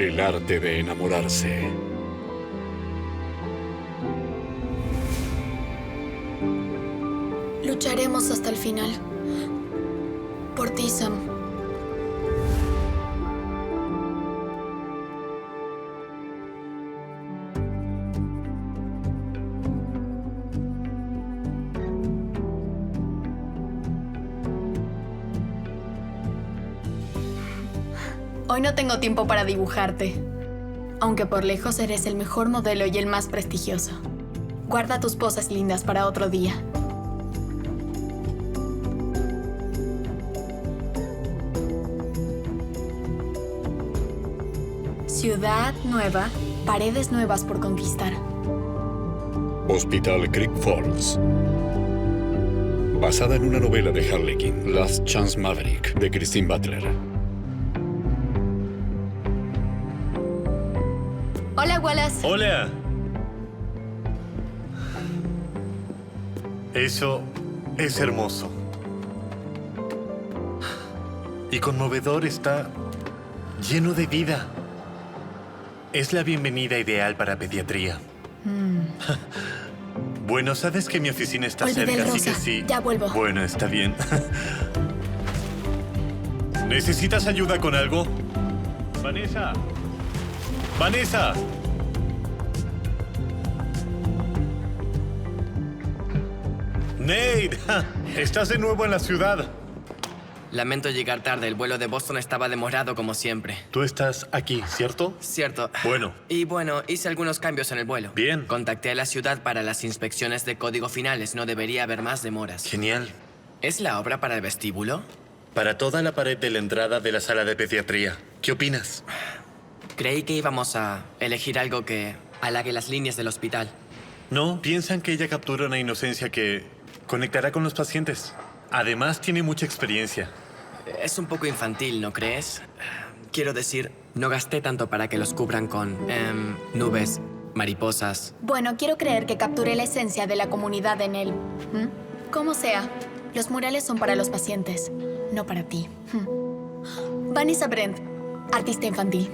El arte de enamorarse. Lucharemos hasta el final. Por ti, Sam. Hoy no tengo tiempo para dibujarte, aunque por lejos eres el mejor modelo y el más prestigioso. Guarda tus poses lindas para otro día. Ciudad nueva, paredes nuevas por conquistar. Hospital Creek Falls. Basada en una novela de Harlequin, Last Chance Maverick, de Christine Butler. Hola, Wallace. ¡Hola! Eso es hermoso. Y conmovedor, está lleno de vida. Es la bienvenida ideal para pediatría. Bueno, sabes que mi oficina está Olvidé cerca, el así que rosa. sí. Ya vuelvo. Bueno, está bien. ¿Necesitas ayuda con algo? ¡Vanessa! ¡Vanessa! ¡Nate! ¡Estás de nuevo en la ciudad! Lamento llegar tarde. El vuelo de Boston estaba demorado como siempre. Tú estás aquí, ¿cierto? Cierto. Bueno. Y bueno, hice algunos cambios en el vuelo. Bien. Contacté a la ciudad para las inspecciones de código finales. No debería haber más demoras. Genial. ¿Es la obra para el vestíbulo? Para toda la pared de la entrada de la sala de pediatría. ¿Qué opinas? Creí que íbamos a elegir algo que halague las líneas del hospital. No, piensan que ella captura una inocencia que conectará con los pacientes. Además, tiene mucha experiencia. Es un poco infantil, ¿no crees? Quiero decir, no gasté tanto para que los cubran con nubes, mariposas. Bueno, quiero creer que capturé la esencia de la comunidad en él. Como sea, los murales son para los pacientes, no para ti. Vanessa Brent, artista infantil.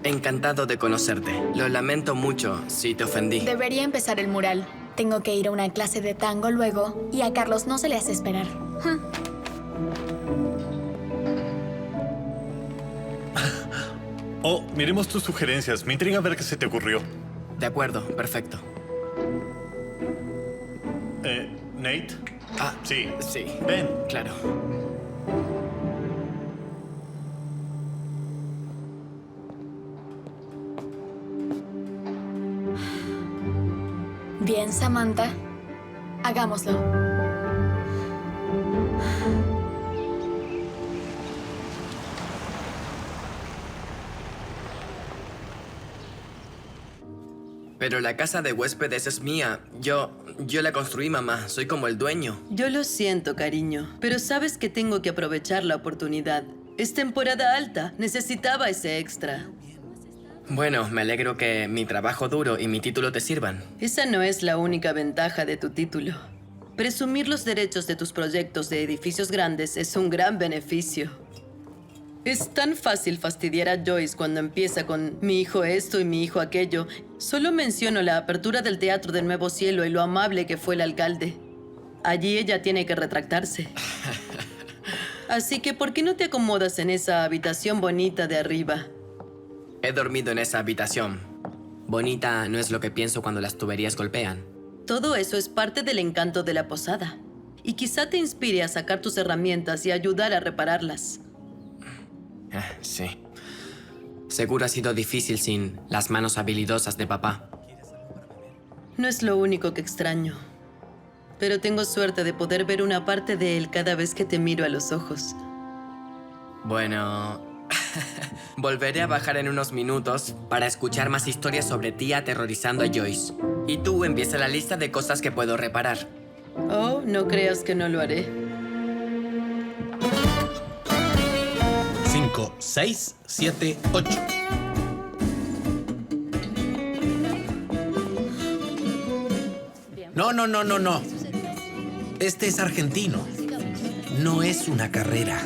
Encantado de conocerte. Lo lamento mucho si te ofendí. Debería empezar el mural. Tengo que ir a una clase de tango luego y a Carlos no se le hace esperar. Oh, miremos tus sugerencias. Me intriga ver qué se te ocurrió. De acuerdo, perfecto. ¿Nate? Ah, Sí. sí. Ven. Claro. Bien, Samantha. Hagámoslo. Pero la casa de huéspedes es mía. Yo la construí, mamá. Soy como el dueño. Yo lo siento, cariño, pero sabes que tengo que aprovechar la oportunidad. Es temporada alta. Necesitaba ese extra. Bueno, me alegro que mi trabajo duro y mi título te sirvan. Esa no es la única ventaja de tu título. Presumir los derechos de tus proyectos de edificios grandes es un gran beneficio. Es tan fácil fastidiar a Joyce cuando empieza con mi hijo esto y mi hijo aquello. Solo menciono la apertura del Teatro del Nuevo Cielo y lo amable que fue el alcalde. Allí ella tiene que retractarse. Así que, ¿por qué no te acomodas en esa habitación bonita de arriba? He dormido en esa habitación. Bonita no es lo que pienso cuando las tuberías golpean. Todo eso es parte del encanto de la posada. Y quizá te inspire a sacar tus herramientas y ayudar a repararlas. Sí. Seguro ha sido difícil sin las manos habilidosas de papá. No es lo único que extraño. Pero tengo suerte de poder ver una parte de él cada vez que te miro a los ojos. Bueno... Volveré a bajar en unos minutos para escuchar más historias sobre ti aterrorizando a Joyce. Y tú empieza la lista de cosas que puedo reparar. Oh, no creas que no lo haré. 5, 6, 7, 8. No. Este es argentino. No es una carrera.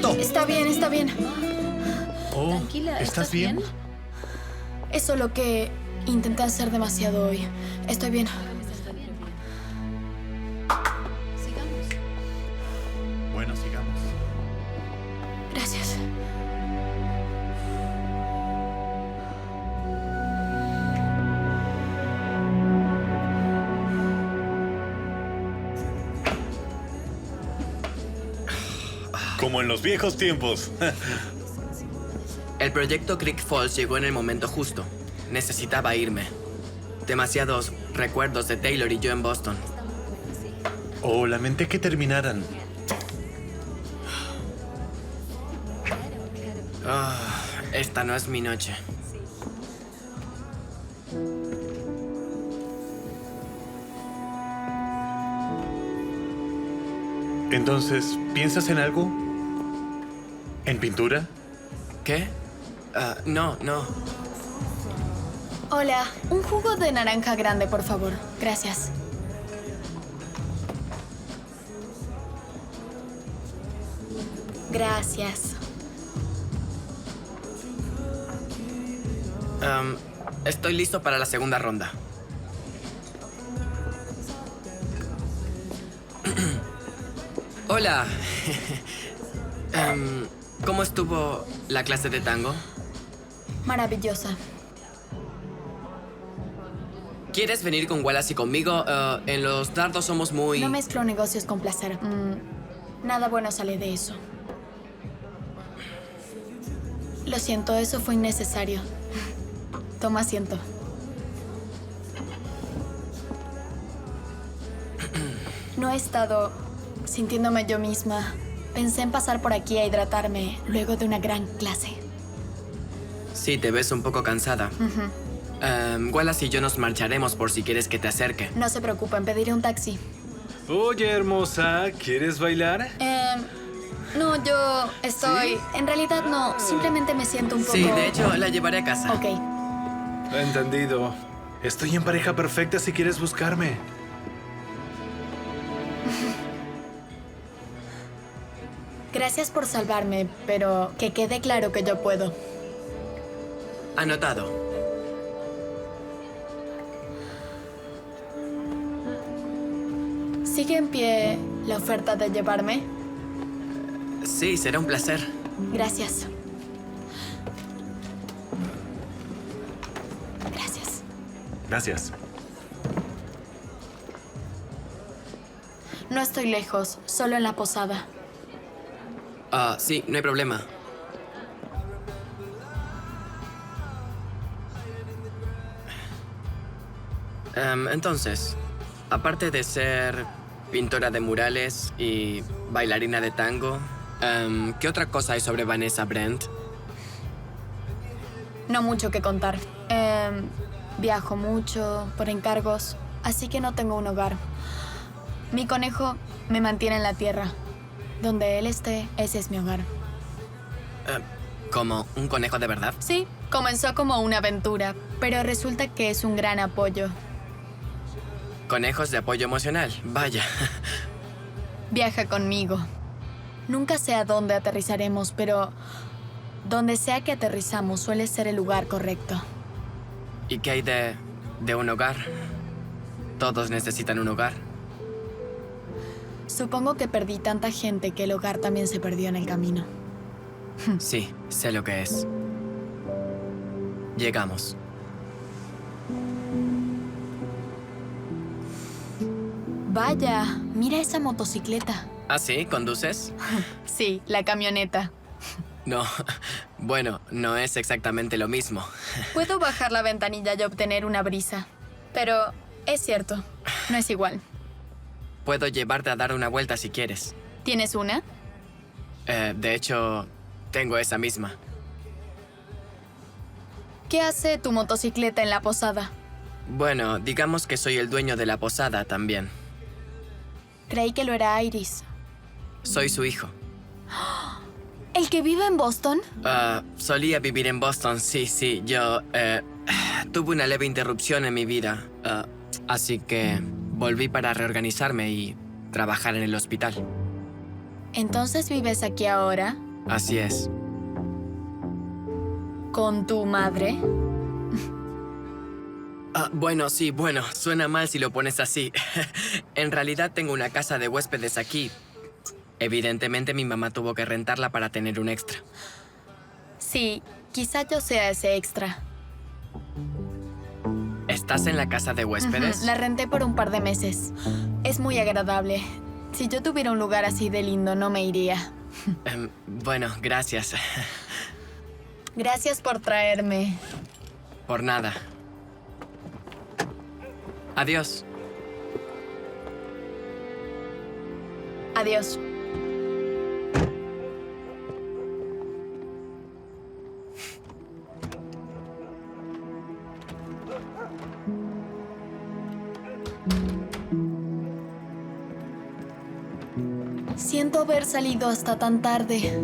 ¡Alto! Está bien, está bien. Oh, Tranquila, ¿estás bien? Es solo que intenté hacer demasiado hoy. Estoy bien. Sigamos. Bueno, sigamos. Gracias. Como en los viejos tiempos. El proyecto Creek Falls llegó en el momento justo. Necesitaba irme. Demasiados recuerdos de Taylor y yo en Boston. Oh, lamenté que terminaran. Esta no es mi noche. Entonces, ¿piensas en algo? ¿En pintura? ¿Qué? No. Hola, un jugo de naranja grande, por favor. Gracias. Gracias. Estoy listo para la segunda ronda. Hola. ¿Cómo estuvo la clase de tango? Maravillosa. ¿Quieres venir con Wallace y conmigo? En los dardos somos muy... No mezclo negocios con placer. Nada bueno sale de eso. Lo siento, eso fue innecesario. Toma asiento. No he estado sintiéndome yo misma. Pensé en pasar por aquí a hidratarme luego de una gran clase. Sí, te ves un poco cansada. Wallace y yo nos marcharemos por si quieres que te acerque. No se preocupen, pediré un taxi. Oye, hermosa, ¿quieres bailar? No, yo estoy... En realidad no, simplemente me siento un poco... Sí, de hecho, la llevaré a casa. Ok. Entendido. Estoy en pareja perfecta si quieres buscarme. Gracias por salvarme, pero que quede claro que yo puedo. Anotado. ¿Sigue en pie la oferta de llevarme? Sí, será un placer. Gracias. Gracias. Gracias. No estoy lejos, solo en la posada. Sí, no hay problema. Entonces, aparte de ser pintora de murales y bailarina de tango, ¿qué otra cosa hay sobre Vanessa Brent? No mucho que contar. Viajo mucho, por encargos, así que no tengo un hogar. Mi conejo me mantiene en la tierra. Donde él esté, ese es mi hogar. ¿Como un conejo de verdad? Sí, comenzó como una aventura, pero resulta que es un gran apoyo. Conejos de apoyo emocional, vaya. Viaja conmigo. Nunca sé a dónde aterrizaremos, pero donde sea que aterrizamos suele ser el lugar correcto. ¿Y qué hay de un hogar? Todos necesitan un hogar. Supongo que perdí tanta gente que el hogar también se perdió en el camino. Sí, sé lo que es. Llegamos. Vaya, mira esa motocicleta. ¿Ah, sí? ¿Conduces? Sí, la camioneta. No. Bueno, no es exactamente lo mismo. Puedo bajar la ventanilla y obtener una brisa. Pero es cierto, no es igual. Puedo llevarte a dar una vuelta si quieres. ¿Tienes una? De hecho, tengo esa misma. ¿Qué hace tu motocicleta en la posada? Bueno, digamos que soy el dueño de la posada también. Creí que lo era Iris. Soy su hijo. ¿El que vive en Boston? Solía vivir en Boston, sí. Yo tuve una leve interrupción en mi vida. Así que volví para reorganizarme y trabajar en el hospital. ¿Entonces vives aquí ahora? Así es. ¿Con tu madre? Bueno, sí, bueno, suena mal si lo pones así. En realidad tengo una casa de huéspedes aquí. Evidentemente mi mamá tuvo que rentarla para tener un extra. Sí, quizá yo sea ese extra. ¿Estás en la casa de huéspedes? Ujú, la renté por un par de meses. Es muy agradable. Si yo tuviera un lugar así de lindo, no me iría. Bueno, gracias. Gracias por traerme. Por nada. Adiós. Adiós. Siento haber salido hasta tan tarde.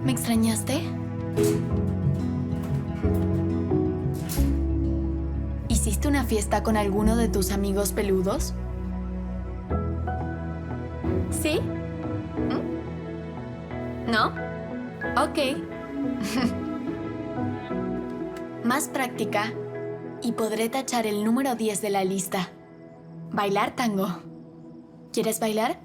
¿Me extrañaste? ¿Hiciste una fiesta con alguno de tus amigos peludos? ¿Sí? ¿No? Ok. Más práctica y podré tachar el número 10 de la lista. Bailar tango. ¿Quieres bailar?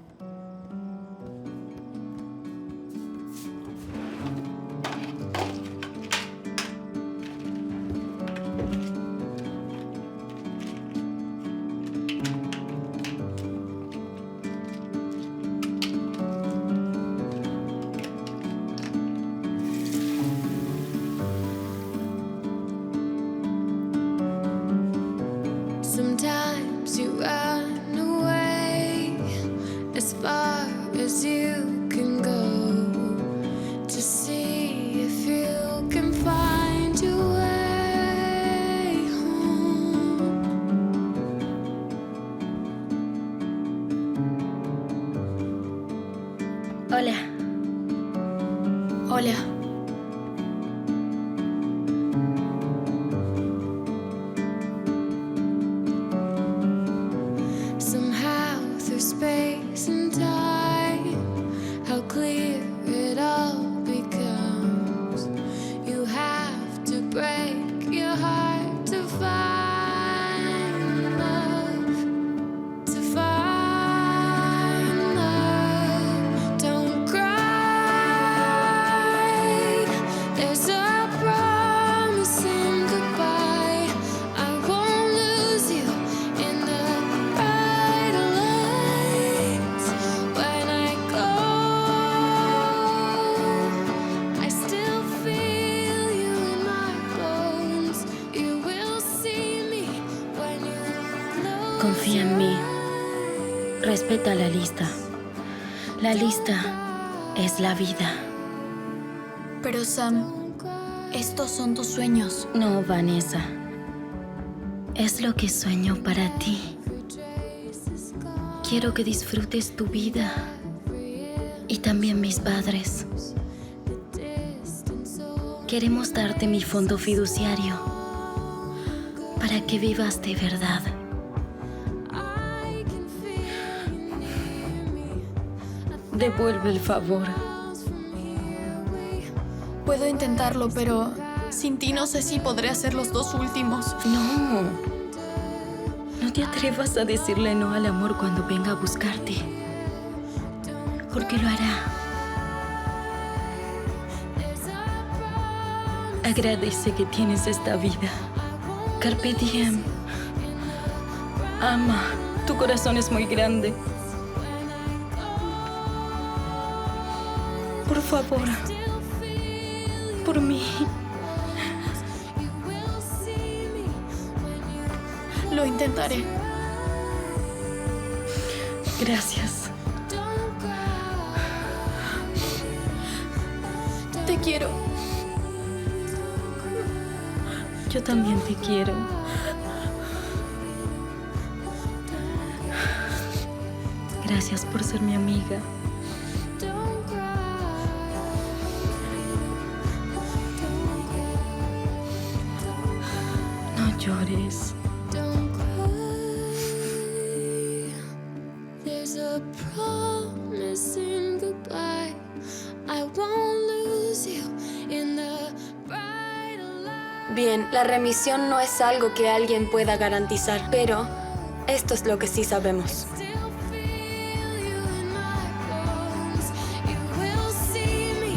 Sometimes you run away as far as you can go to see if you can find your way home. Hola. Hola. Somehow through space and time, how clear it all becomes. You have to break your heart to find love, to find love. Don't cry. There's a promise in goodbye. I won't lose you in the bright lights. When I go, I still feel you in my bones. You will see me when you close. Confía en mí. Respeta la lista. La lista es la vida. Pero Sam, estos son tus sueños. No, Vanessa. Es lo que sueño para ti. Quiero que disfrutes tu vida. Y también mis padres. Queremos darte mi fondo fiduciario para que vivas de verdad. Devuelve el favor. Puedo intentarlo, pero sin ti no sé si podré hacer los dos últimos. No. No te atrevas a decirle no al amor cuando venga a buscarte. Porque lo hará. Agradece que tienes esta vida. Carpe diem. Ama. Tu corazón es muy grande. Por favor. Por mí. Lo intentaré. Gracias. Te quiero. Yo también te quiero. Gracias por ser mi amiga. No llores. Don't cry. There's a promise in goodbye. I won't lose Bien, la remisión no es algo que alguien pueda garantizar, pero esto es lo que sí sabemos. Still feel you in my bones. You will see me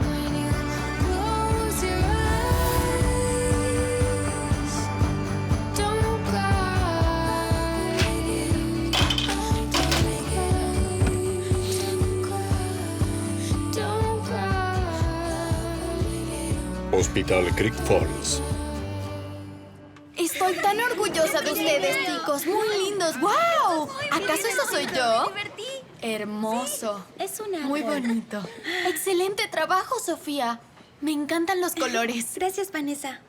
when you close your eyes. Don't cry. Don't cry. Hospital Creek Falls. Estoy tan orgullosa de ustedes, chicos. Muy lindos. ¡Wow! ¿Acaso eso soy yo? Hermoso. Es una Muy bonito. Excelente trabajo, Sofía. Me encantan los colores. Gracias, Vanessa.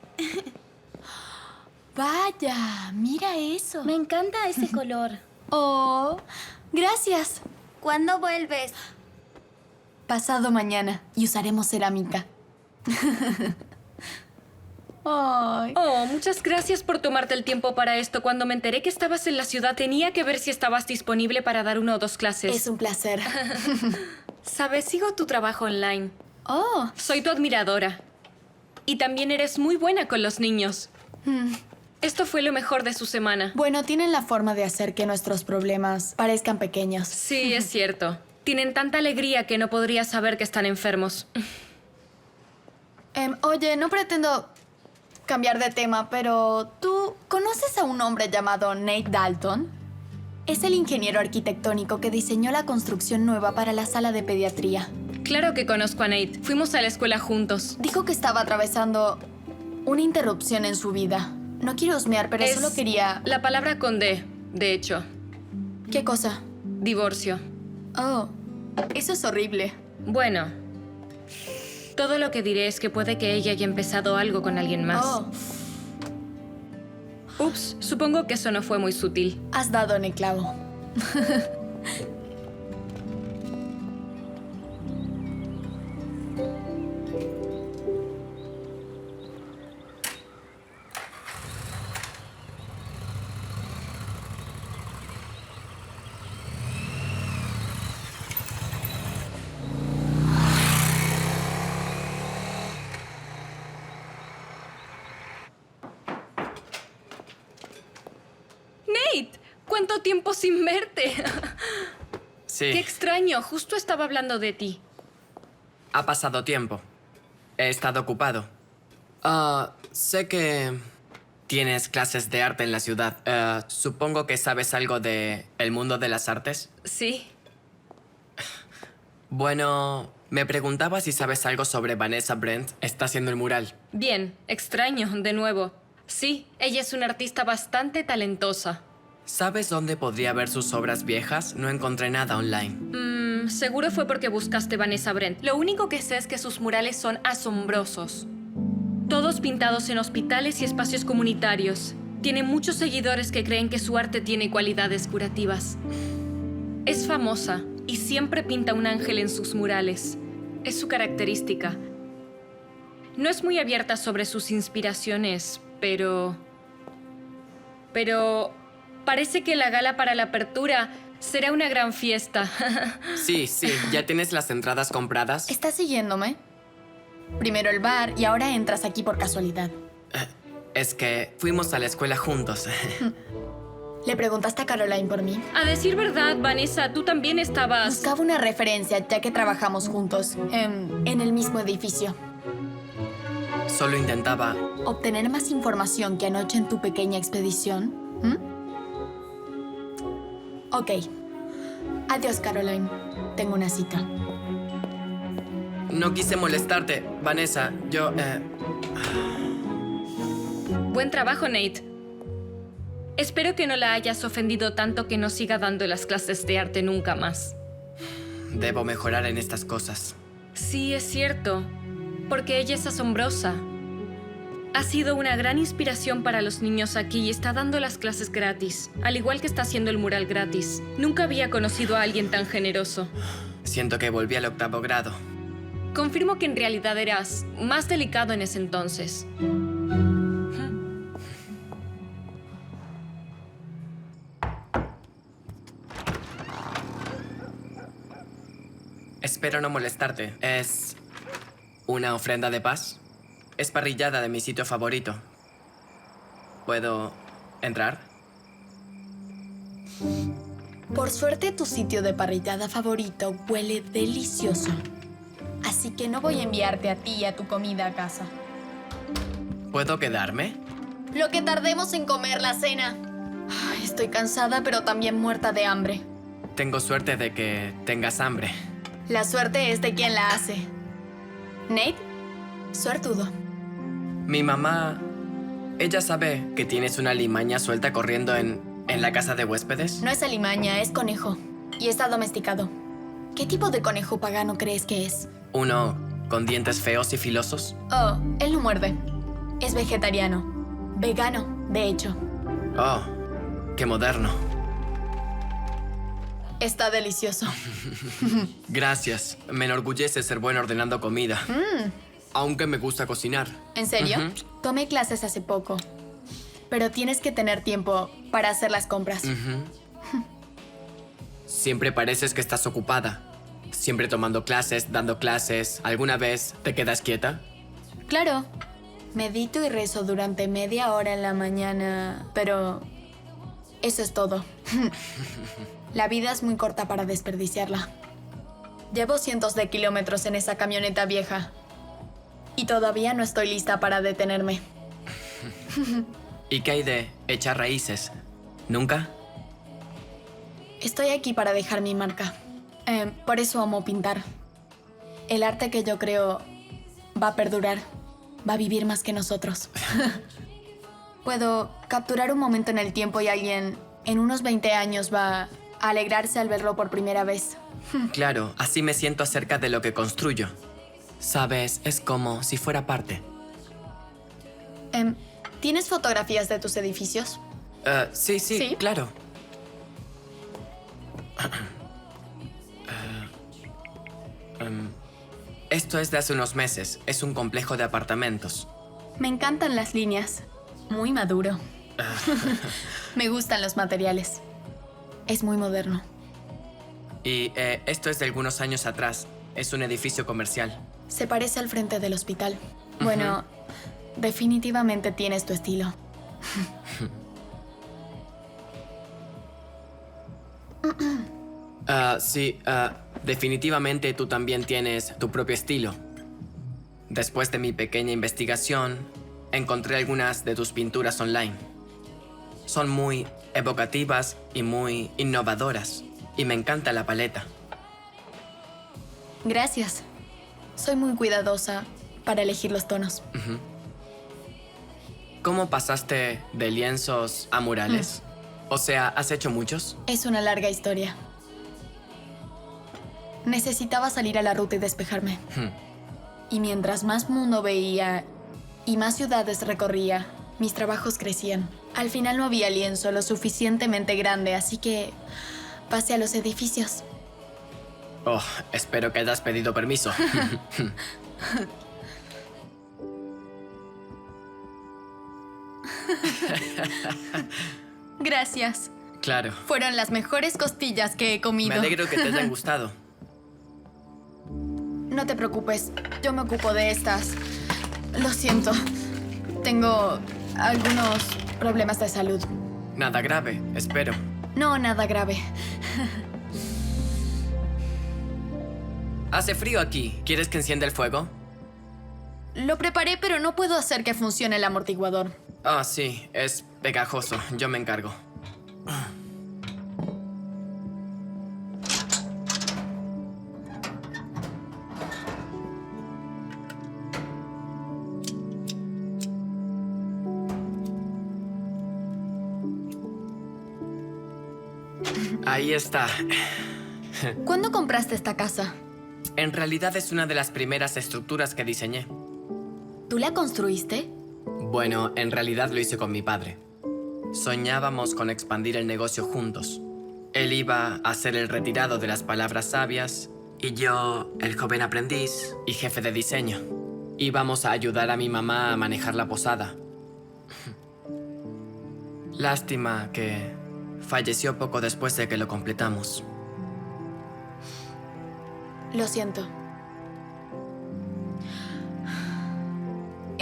Vaya, mira eso. Me encanta ese color. Oh, gracias. ¿Cuándo vuelves? Pasado mañana y usaremos cerámica. Ay. Oh, muchas gracias por tomarte el tiempo para esto. Cuando me enteré que estabas en la ciudad, tenía que ver si estabas disponible para dar 1 o 2 clases. Es un placer. Sabes, sigo tu trabajo online. Oh, Soy tu admiradora. Y también eres muy buena con los niños. Esto fue lo mejor de su semana. bueno, tienen la forma de hacer que nuestros problemas parezcan pequeños. Sí, es cierto. Tienen tanta alegría que no podrías saber que están enfermos. Oye, no pretendo cambiar de tema, pero ¿tú conoces a un hombre llamado Nate Dalton? Es el ingeniero arquitectónico que diseñó la construcción nueva para la sala de pediatría. Claro que conozco a Nate. Fuimos a la escuela juntos. Dijo que estaba atravesando una interrupción en su vida. No quiero husmear, pero Es solo quería... la palabra con D, de hecho. ¿Qué cosa? Divorcio. Oh, eso es horrible. Bueno, todo lo que diré es que puede que ella haya empezado algo con alguien más. Oh, Ups, supongo que eso no fue muy sutil. has dado en el clavo. Nate, ¿cuánto tiempo sin verte? Sí, Qué extraño, justo estaba hablando de ti. ha pasado tiempo. He estado ocupado. Sé que tienes clases de arte en la ciudad. Supongo que sabes algo de el mundo de las artes. Sí. Bueno, me preguntaba si sabes algo sobre Vanessa Brent. Está haciendo el mural. Bien, extraño, de nuevo. Sí, ella es una artista bastante talentosa. ¿Sabes dónde podría ver sus obras viejas? No encontré nada online. Seguro fue porque buscaste Vanessa Brent. Lo único que sé es que sus murales son asombrosos. Todos pintados en hospitales y espacios comunitarios. Tiene muchos seguidores que creen que su arte tiene cualidades curativas. Es famosa y siempre pinta un ángel en sus murales. Es su característica. No es muy abierta sobre sus inspiraciones, pero parece que la gala para la apertura será una gran fiesta. Sí, ¿ya tienes las entradas compradas? ¿Estás siguiéndome? Primero el bar y ahora entras aquí por casualidad. Es que fuimos a la escuela juntos. ¿Le preguntaste a Caroline por mí? A decir verdad, Vanessa, tú también estabas... Buscaba una referencia ya que trabajamos juntos en el mismo edificio. Solo intentaba... ¿Obtener más información que anoche en tu pequeña expedición? Ok. Adiós, Caroline. Tengo una cita. No quise molestarte, Vanessa. Yo... Buen trabajo, Nate. Espero que no la hayas ofendido tanto que no siga dando las clases de arte nunca más. Debo mejorar en estas cosas. Sí, es cierto, porque ella es asombrosa. Ha sido una gran inspiración para los niños aquí y está dando las clases gratis, al igual que está haciendo el mural gratis. Nunca había conocido a alguien tan generoso. Siento que volví al 8º grado. Confirmo que en realidad eras más delicado en ese entonces. Espero no molestarte. ¿Es una ofrenda de paz? es parrillada de mi sitio favorito. ¿Puedo entrar? Por suerte, tu sitio de parrillada favorito huele delicioso. Así que no voy a enviarte a ti y a tu comida a casa. ¿Puedo quedarme? Lo que tardemos en comer la cena. Ay, estoy cansada, pero también muerta de hambre. Tengo suerte de que tengas hambre. La suerte es de quien la hace. Nate, suertudo. Mi mamá... ¿Ella sabe que tienes una limaña suelta corriendo en la casa de huéspedes? No es alimaña, es conejo. Y está domesticado. ¿Qué tipo de conejo pagano crees que es? ¿Uno con dientes feos y filosos? Oh, él no muerde. Es vegetariano. Vegano, de hecho. Oh, qué moderno. Está delicioso. Gracias. Me enorgullece ser bueno ordenando comida. Aunque me gusta cocinar. ¿En serio? Ujú. Tomé clases hace poco. Pero tienes que tener tiempo para hacer las compras. Siempre pareces que estás ocupada. Siempre tomando clases, dando clases. ¿Alguna vez te quedas quieta? Claro. Medito y rezo durante media hora en la mañana, pero eso es todo. La vida es muy corta para desperdiciarla. Llevo cientos de kilómetros en esa camioneta vieja y todavía no estoy lista para detenerme. ¿Y qué hay de echar raíces? ¿Nunca? Estoy aquí para dejar mi marca. Por eso amo pintar. El arte que yo creo va a perdurar. Va a vivir más que nosotros. Puedo capturar un momento en el tiempo y alguien en unos 20 años va a alegrarse al verlo por primera vez. Claro, así me siento acerca de lo que construyo. Sabes, es como si fuera parte. ¿Tienes fotografías de tus edificios? Sí, ¿Sí? claro. Esto es de hace unos meses. Es un complejo de apartamentos. Me encantan las líneas. Muy maduro. Me gustan los materiales. Es muy moderno. Y esto es de algunos años atrás. Es un edificio comercial. Se parece al frente del hospital. Bueno, definitivamente tienes tu estilo. Sí, definitivamente tú también tienes tu propio estilo. Después de mi pequeña investigación, encontré algunas de tus pinturas online. Son muy evocativas y muy innovadoras. Y me encanta la paleta. Gracias. Soy muy cuidadosa para elegir los tonos. ¿Cómo pasaste de lienzos a murales? O sea, ¿has hecho muchos? Es una larga historia. Necesitaba salir a la ruta y despejarme. Y mientras más mundo veía y más ciudades recorría, mis trabajos crecían. Al final no había lienzo lo suficientemente grande, así que pasé a los edificios. Oh, espero que hayas pedido permiso. Gracias. Claro. Fueron las mejores costillas que he comido. Me alegro que te hayan gustado. No te preocupes, yo me ocupo de estas. Lo siento. Tengo algunos problemas de salud. Nada grave, espero. No, nada grave. Hace frío aquí. ¿Quieres que encienda el fuego? Lo preparé, pero no puedo hacer que funcione el amortiguador. Ah, sí, es pegajoso. Yo me encargo. Ahí está. ¿Cuándo compraste esta casa? En realidad es una de las primeras estructuras que diseñé. ¿Tú la construiste? Bueno, en realidad lo hice con mi padre. Soñábamos con expandir el negocio juntos. Él iba a ser el retirado de las palabras sabias y yo, el joven aprendiz y jefe de diseño. Íbamos a ayudar a mi mamá a manejar la posada. Lástima que falleció poco después de que lo completamos.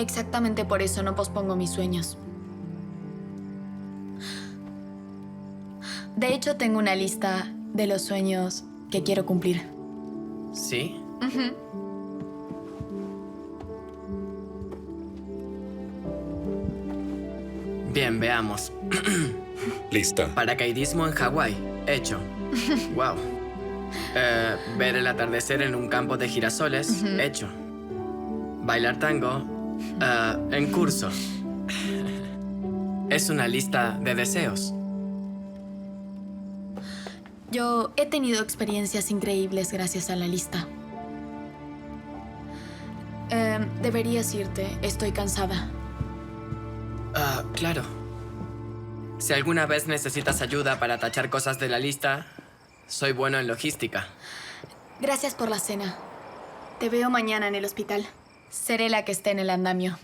Exactamente por eso no pospongo mis sueños. De hecho, tengo una lista de los sueños que quiero cumplir. ¿Sí? Bien, veamos. Lista. Paracaidismo en Hawái. Hecho. Wow. Ver el atardecer en un campo de girasoles. Hecho. Bailar tango. En curso. Es una lista de deseos. Yo he tenido experiencias increíbles gracias a la lista. Deberías irte. Estoy cansada. Claro. Si alguna vez necesitas ayuda para tachar cosas de la lista, soy bueno en logística. Gracias por la cena. Te veo mañana en el hospital. Seré la que esté en el andamio.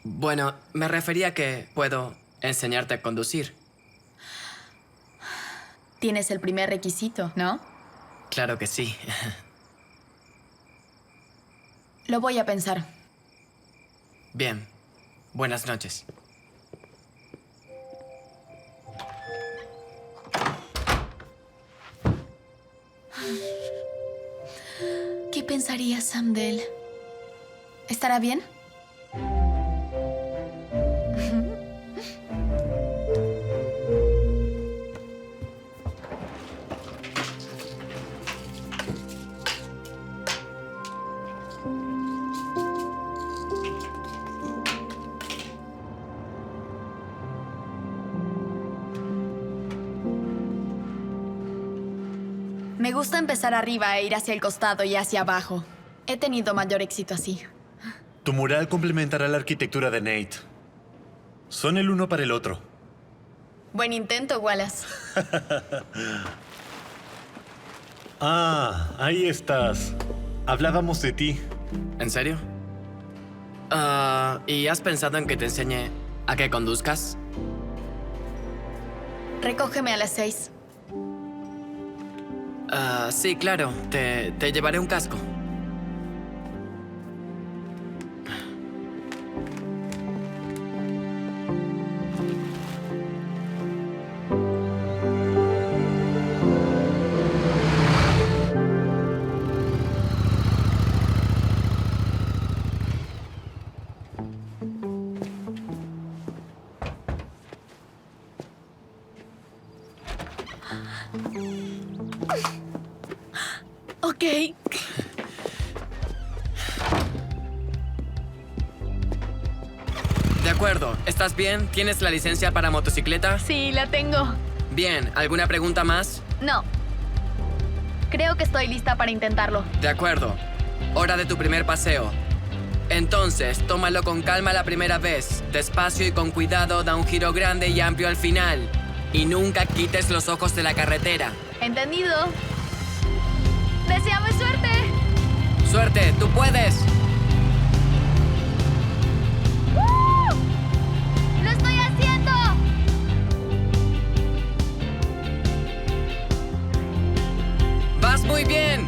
Bueno, me refería a que puedo enseñarte a conducir. Tienes el primer requisito, ¿no? Claro que sí. Lo voy a pensar. Bien. Buenas noches. ¿Qué pensaría Sam de él? ¿Estará bien? Me gusta empezar arriba e ir hacia el costado y hacia abajo. He tenido mayor éxito así. Tu mural complementará la arquitectura de Nate. Son el uno para el otro. Buen intento, Wallace. Ah, ahí estás. Hablábamos de ti. ¿En serio? ¿Y has pensado en que te enseñe a que conduzcas? Recógeme a las 6. Sí, claro. Te llevaré un casco. Ok. De acuerdo. ¿Estás bien? ¿Tienes la licencia para motocicleta? Sí, la tengo. Bien. ¿Alguna pregunta más? No. Creo que estoy lista para intentarlo. De acuerdo. Hora de tu primer paseo. Entonces, tómalo con calma la primera vez. Despacio y con cuidado, da un giro grande y amplio al final. Y nunca quites los ojos de la carretera. ¿Entendido? ¡Deséame suerte! ¡Suerte! ¡Tú puedes! ¡Lo estoy haciendo! ¡Vas muy bien!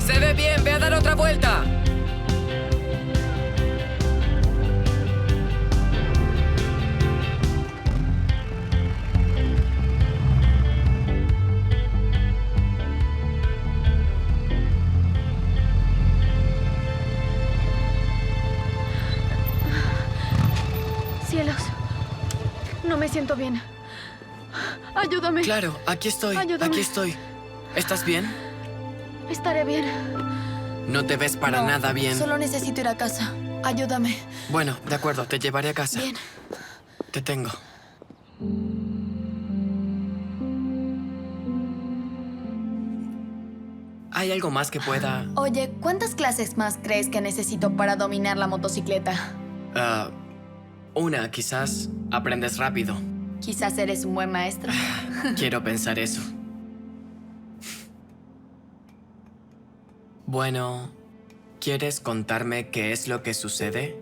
¡Se ve bien! ¡Ve a dar otra vuelta! Cielos. No me siento bien. Ayúdame. Claro, aquí estoy. Ayúdame. Aquí estoy. ¿Estás bien? Estaré bien. No te ves para No, nada bien. Solo necesito ir a casa. Ayúdame. Bueno, de acuerdo, te llevaré a casa. Bien. Te tengo. ¿Hay algo más que pueda...? Oye, ¿cuántas clases más crees que necesito para dominar la motocicleta? Una, quizás aprendes rápido. Quizás eres un buen maestro. Quiero pensar eso. Bueno, ¿quieres contarme qué es lo que sucede?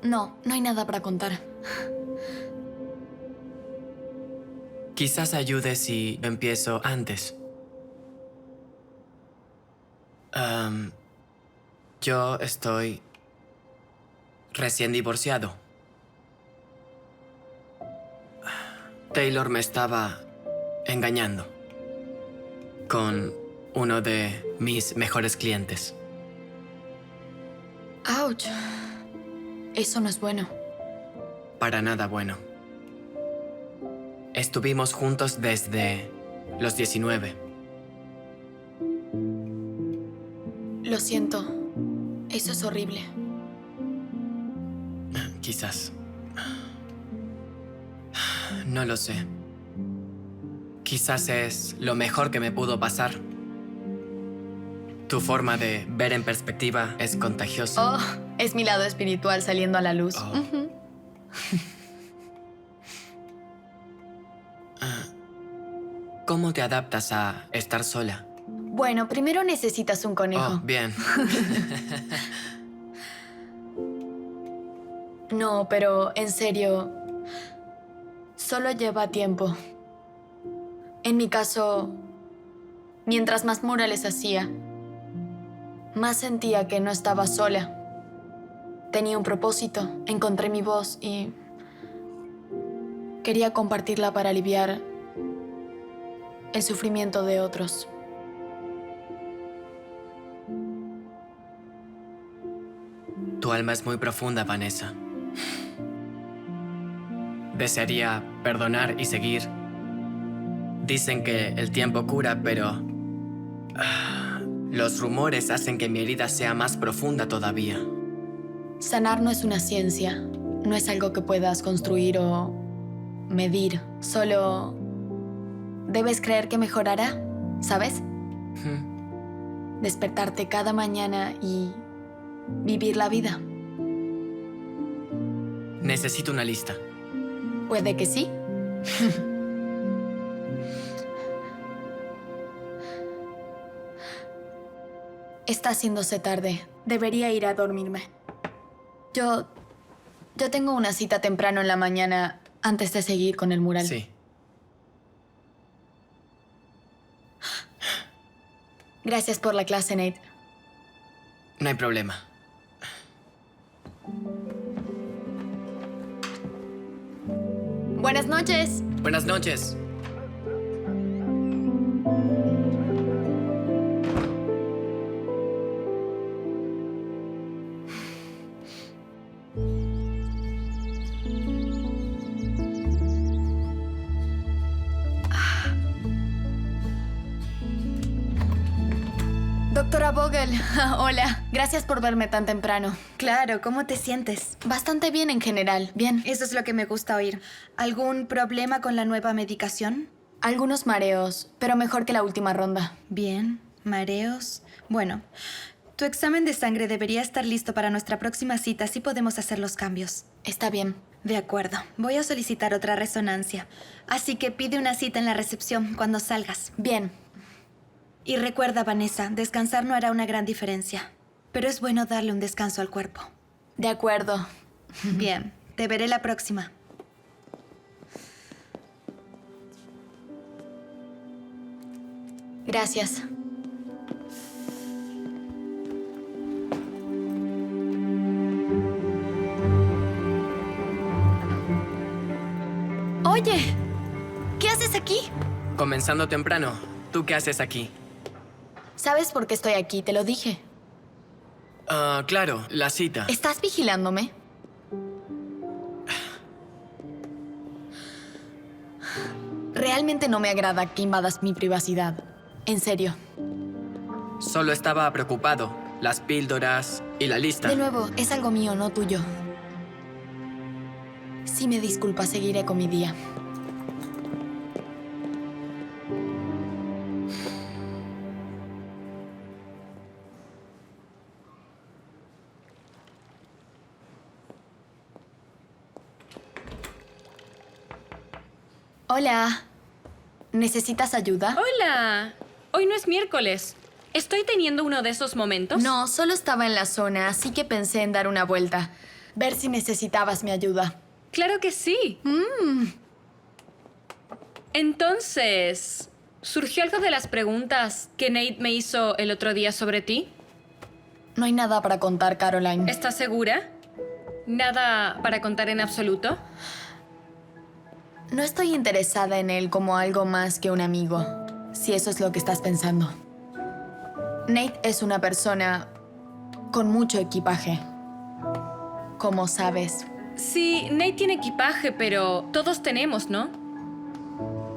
No hay nada para contar. Quizás ayude si empiezo antes. Yo estoy recién divorciado. Taylor me estaba engañando con uno de mis mejores clientes. ¡Auch! Eso no es bueno. Para nada bueno. Estuvimos juntos desde los 19. Lo siento. Eso es horrible. Quizás. No lo sé. Quizás es lo mejor que me pudo pasar. Tu forma de ver en perspectiva es contagiosa. Oh, es mi lado espiritual saliendo a la luz. Oh. Ujú. ¿Cómo te adaptas a estar sola? Bueno, primero necesitas un conejo. Oh, bien. No, pero en serio, solo lleva tiempo. En mi caso, mientras más murales hacía, más sentía que no estaba sola. Tenía un propósito, encontré mi voz y quería compartirla para aliviar el sufrimiento de otros. Tu alma es muy profunda, Vanessa. Desearía perdonar y seguir. Dicen que el tiempo cura, pero los rumores hacen que mi herida sea más profunda todavía. Sanar no es una ciencia, no es algo que puedas construir o medir. Solo debes creer que mejorará, ¿sabes? Despertarte cada mañana y vivir la vida. Necesito una lista. Puede que sí. Está haciéndose tarde. Debería ir a dormirme. Yo tengo una cita temprano en la mañana antes de seguir con el mural. Sí. Gracias por la clase, Nate. No hay problema. Buenas noches. Buenas noches. Doctora Vogel, hola. Gracias por verme tan temprano. Claro, ¿cómo te sientes? Bastante bien en general, bien. Eso es lo que me gusta oír. ¿Algún problema con la nueva medicación? Algunos mareos, pero mejor que la última ronda. Bien, mareos. Bueno, tu examen de sangre debería estar listo para nuestra próxima cita, así podemos hacer los cambios. Está bien. De acuerdo, voy a solicitar otra resonancia. Así que pide una cita en la recepción cuando salgas. Bien. Y recuerda, Vanessa, descansar no hará una gran diferencia. Pero es bueno darle un descanso al cuerpo. De acuerdo. Bien, te veré la próxima. Gracias. Oye, ¿qué haces aquí? Comenzando temprano. ¿Tú qué haces aquí? ¿Sabes por qué estoy aquí? Te lo dije. Claro, la cita. ¿Estás vigilándome? Realmente no me agrada que invadas mi privacidad. En serio. Solo estaba preocupado. Las píldoras y la lista. De nuevo, es algo mío, no tuyo. Si me disculpas, seguiré con mi día. Hola. ¿Necesitas ayuda? Hola. Hoy no es miércoles. ¿Estoy teniendo uno de esos momentos? No, solo estaba en la zona, así que pensé en dar una vuelta. Ver si necesitabas mi ayuda. Claro que sí. Entonces, ¿Surgió algo de las preguntas que Nate me hizo el otro día sobre ti? No hay nada para contar, Caroline. ¿Estás segura? ¿Nada para contar en absoluto? No estoy interesada en él como algo más que un amigo, si eso es lo que estás pensando. Nate es una persona con mucho equipaje, como sabes. Sí, Nate tiene equipaje, pero todos tenemos, ¿no?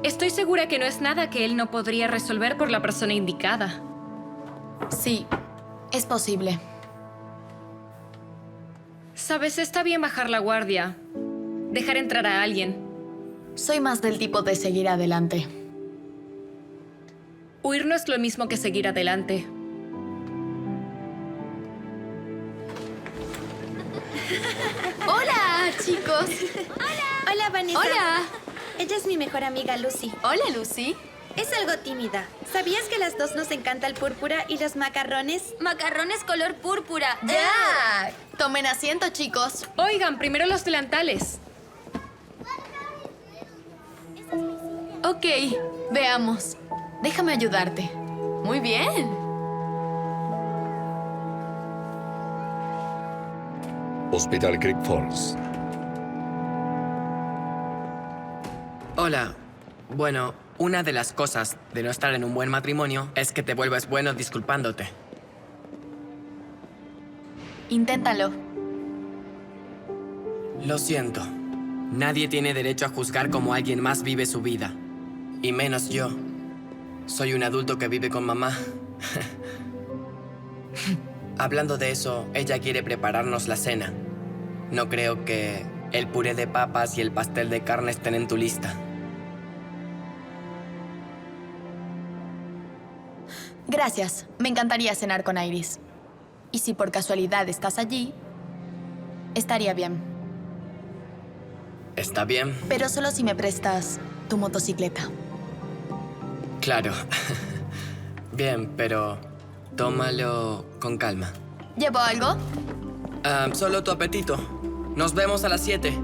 Estoy segura que no es nada que él no podría resolver por la persona indicada. Sí, es posible. Sabes, está bien bajar la guardia. Dejar entrar a alguien. Soy más del tipo de seguir adelante. Huir no es lo mismo que seguir adelante. ¡Hola, chicos! Hola, Vanessa. ¡Hola! Ella es mi mejor amiga, Lucy. Hola, Lucy. Es algo tímida. ¿Sabías que a las dos nos encanta el púrpura y los macarrones? Macarrones color púrpura. ¡Ya! Tomen asiento, chicos. Oigan, primero los delantales. Ok, veamos. Déjame ayudarte. Muy bien. Hospital Creek Falls. Hola. Bueno, una de las cosas de no estar en un buen matrimonio es que te vuelves bueno disculpándote. Inténtalo. Lo siento. Nadie tiene derecho a juzgar cómo alguien más vive su vida. Y menos yo. Soy un adulto que vive con mamá. Hablando de eso, ella quiere prepararnos la cena. No creo que el puré de papas y el pastel de carne estén en tu lista. Gracias. Me encantaría cenar con Iris. Y si por casualidad estás allí, estaría bien. ¿Está bien? Pero solo si me prestas tu motocicleta. Claro. Bien, pero tómalo con calma. ¿Llevo algo? Solo tu apetito. Nos vemos a las 7.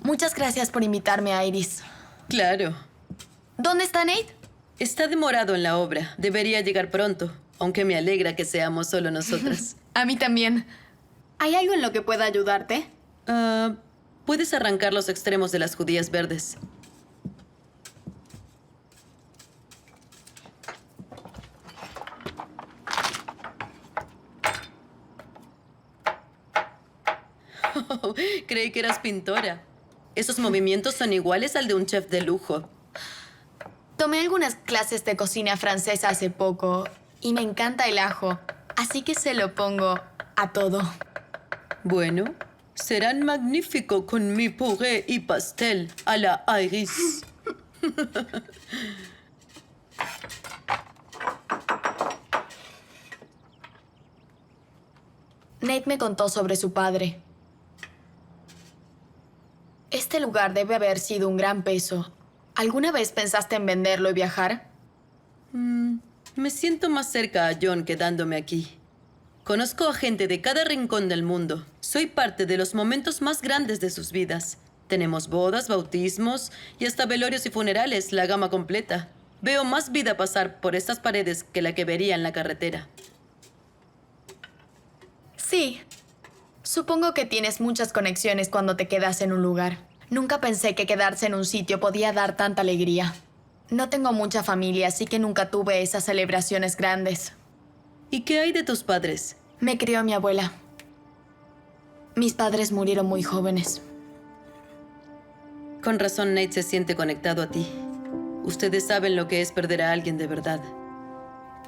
Muchas gracias por invitarme, Iris. Claro. ¿Dónde está Nate? Está demorado en la obra. Debería llegar pronto, aunque me alegra que seamos solo nosotras. A mí también. ¿Hay algo en lo que pueda ayudarte? Puedes arrancar los extremos de las judías verdes. Oh, creí que eras pintora. Esos movimientos son iguales al de un chef de lujo. Tomé algunas clases de cocina francesa hace poco y me encanta el ajo, así que se lo pongo a todo. Bueno, serán magníficos con mi puré y pastel a la Iris. Nate me contó sobre su padre. Este lugar debe haber sido un gran peso. ¿Alguna vez pensaste en venderlo y viajar? Me siento más cerca a John quedándome aquí. Conozco a gente de cada rincón del mundo. Soy parte de los momentos más grandes de sus vidas. Tenemos bodas, bautismos y hasta velorios y funerales, la gama completa. Veo más vida pasar por estas paredes que la que vería en la carretera. Sí. Supongo que tienes muchas conexiones cuando te quedas en un lugar. Nunca pensé que quedarse en un sitio podía dar tanta alegría. No tengo mucha familia, así que nunca tuve esas celebraciones grandes. ¿Y qué hay de tus padres? Me crió mi abuela. Mis padres murieron muy jóvenes. Con razón Nate se siente conectado a ti. Ustedes saben lo que es perder a alguien de verdad.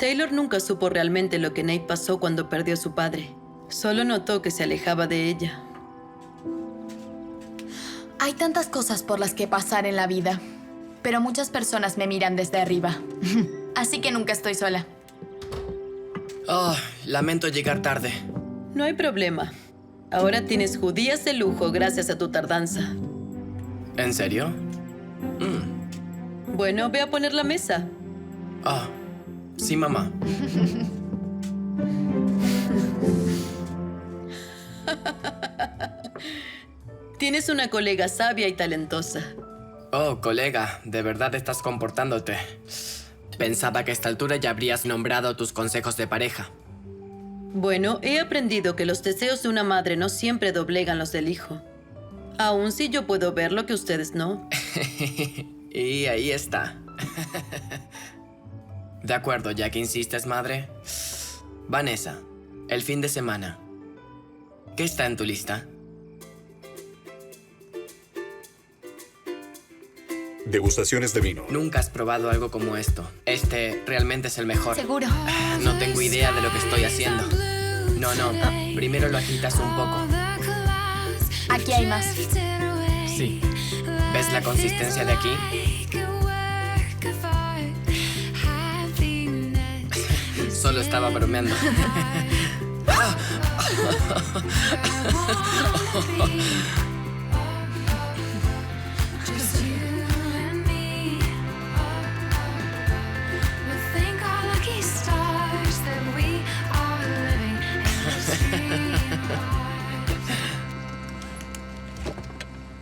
Taylor nunca supo realmente lo que Nate pasó cuando perdió a su padre. Solo notó que se alejaba de ella. Hay tantas cosas por las que pasar en la vida, pero muchas personas me miran desde arriba. Así que nunca estoy sola. Oh, lamento llegar tarde. No hay problema. Ahora tienes judías de lujo gracias a tu tardanza. ¿En serio? Bueno, ve a poner la mesa. Ah, sí, mamá. Tienes una colega sabia y talentosa. Oh, colega, ¿de verdad estás comportándote? Pensaba que a esta altura ya habrías nombrado tus consejos de pareja. Bueno, he aprendido que los deseos de una madre no siempre doblegan los del hijo. Aún si yo puedo ver lo que ustedes no. Y ahí está. De acuerdo, ya que insistes, madre. Vanessa, el fin de semana. ¿Qué está en tu lista? Degustaciones de vino. Nunca has probado algo como esto. Este realmente es el mejor. Seguro. No tengo idea de lo que estoy haciendo. No. Primero lo agitas un poco. Aquí hay más. Sí. ¿Ves la consistencia de aquí? Solo estaba bromeando.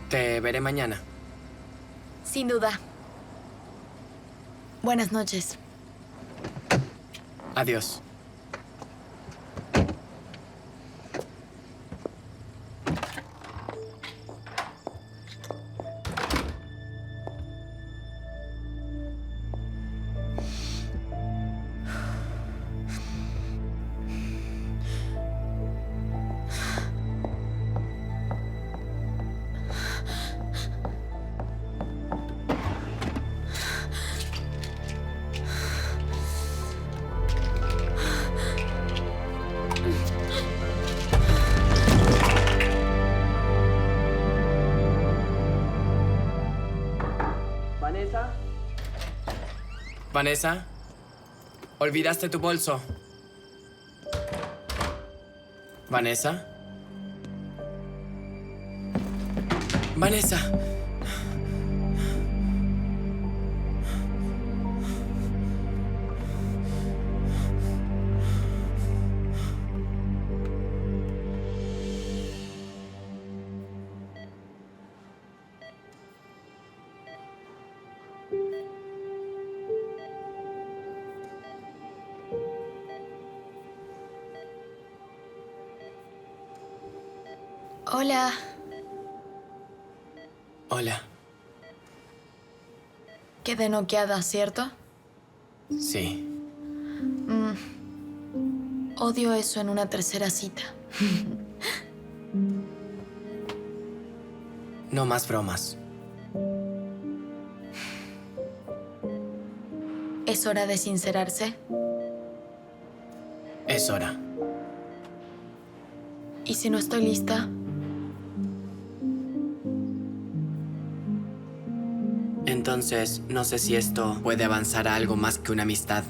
Te veré mañana. Sin duda. Buenas noches. Adiós. Vanessa, olvidaste tu bolso. Vanessa. Vanessa. Hola. Hola. Quedé noqueada, ¿cierto? Sí. Odio eso en una tercera cita. No más bromas. ¿Es hora de sincerarse? Es hora. ¿Y si no estoy lista? Entonces, no sé si esto puede avanzar a algo más que una amistad.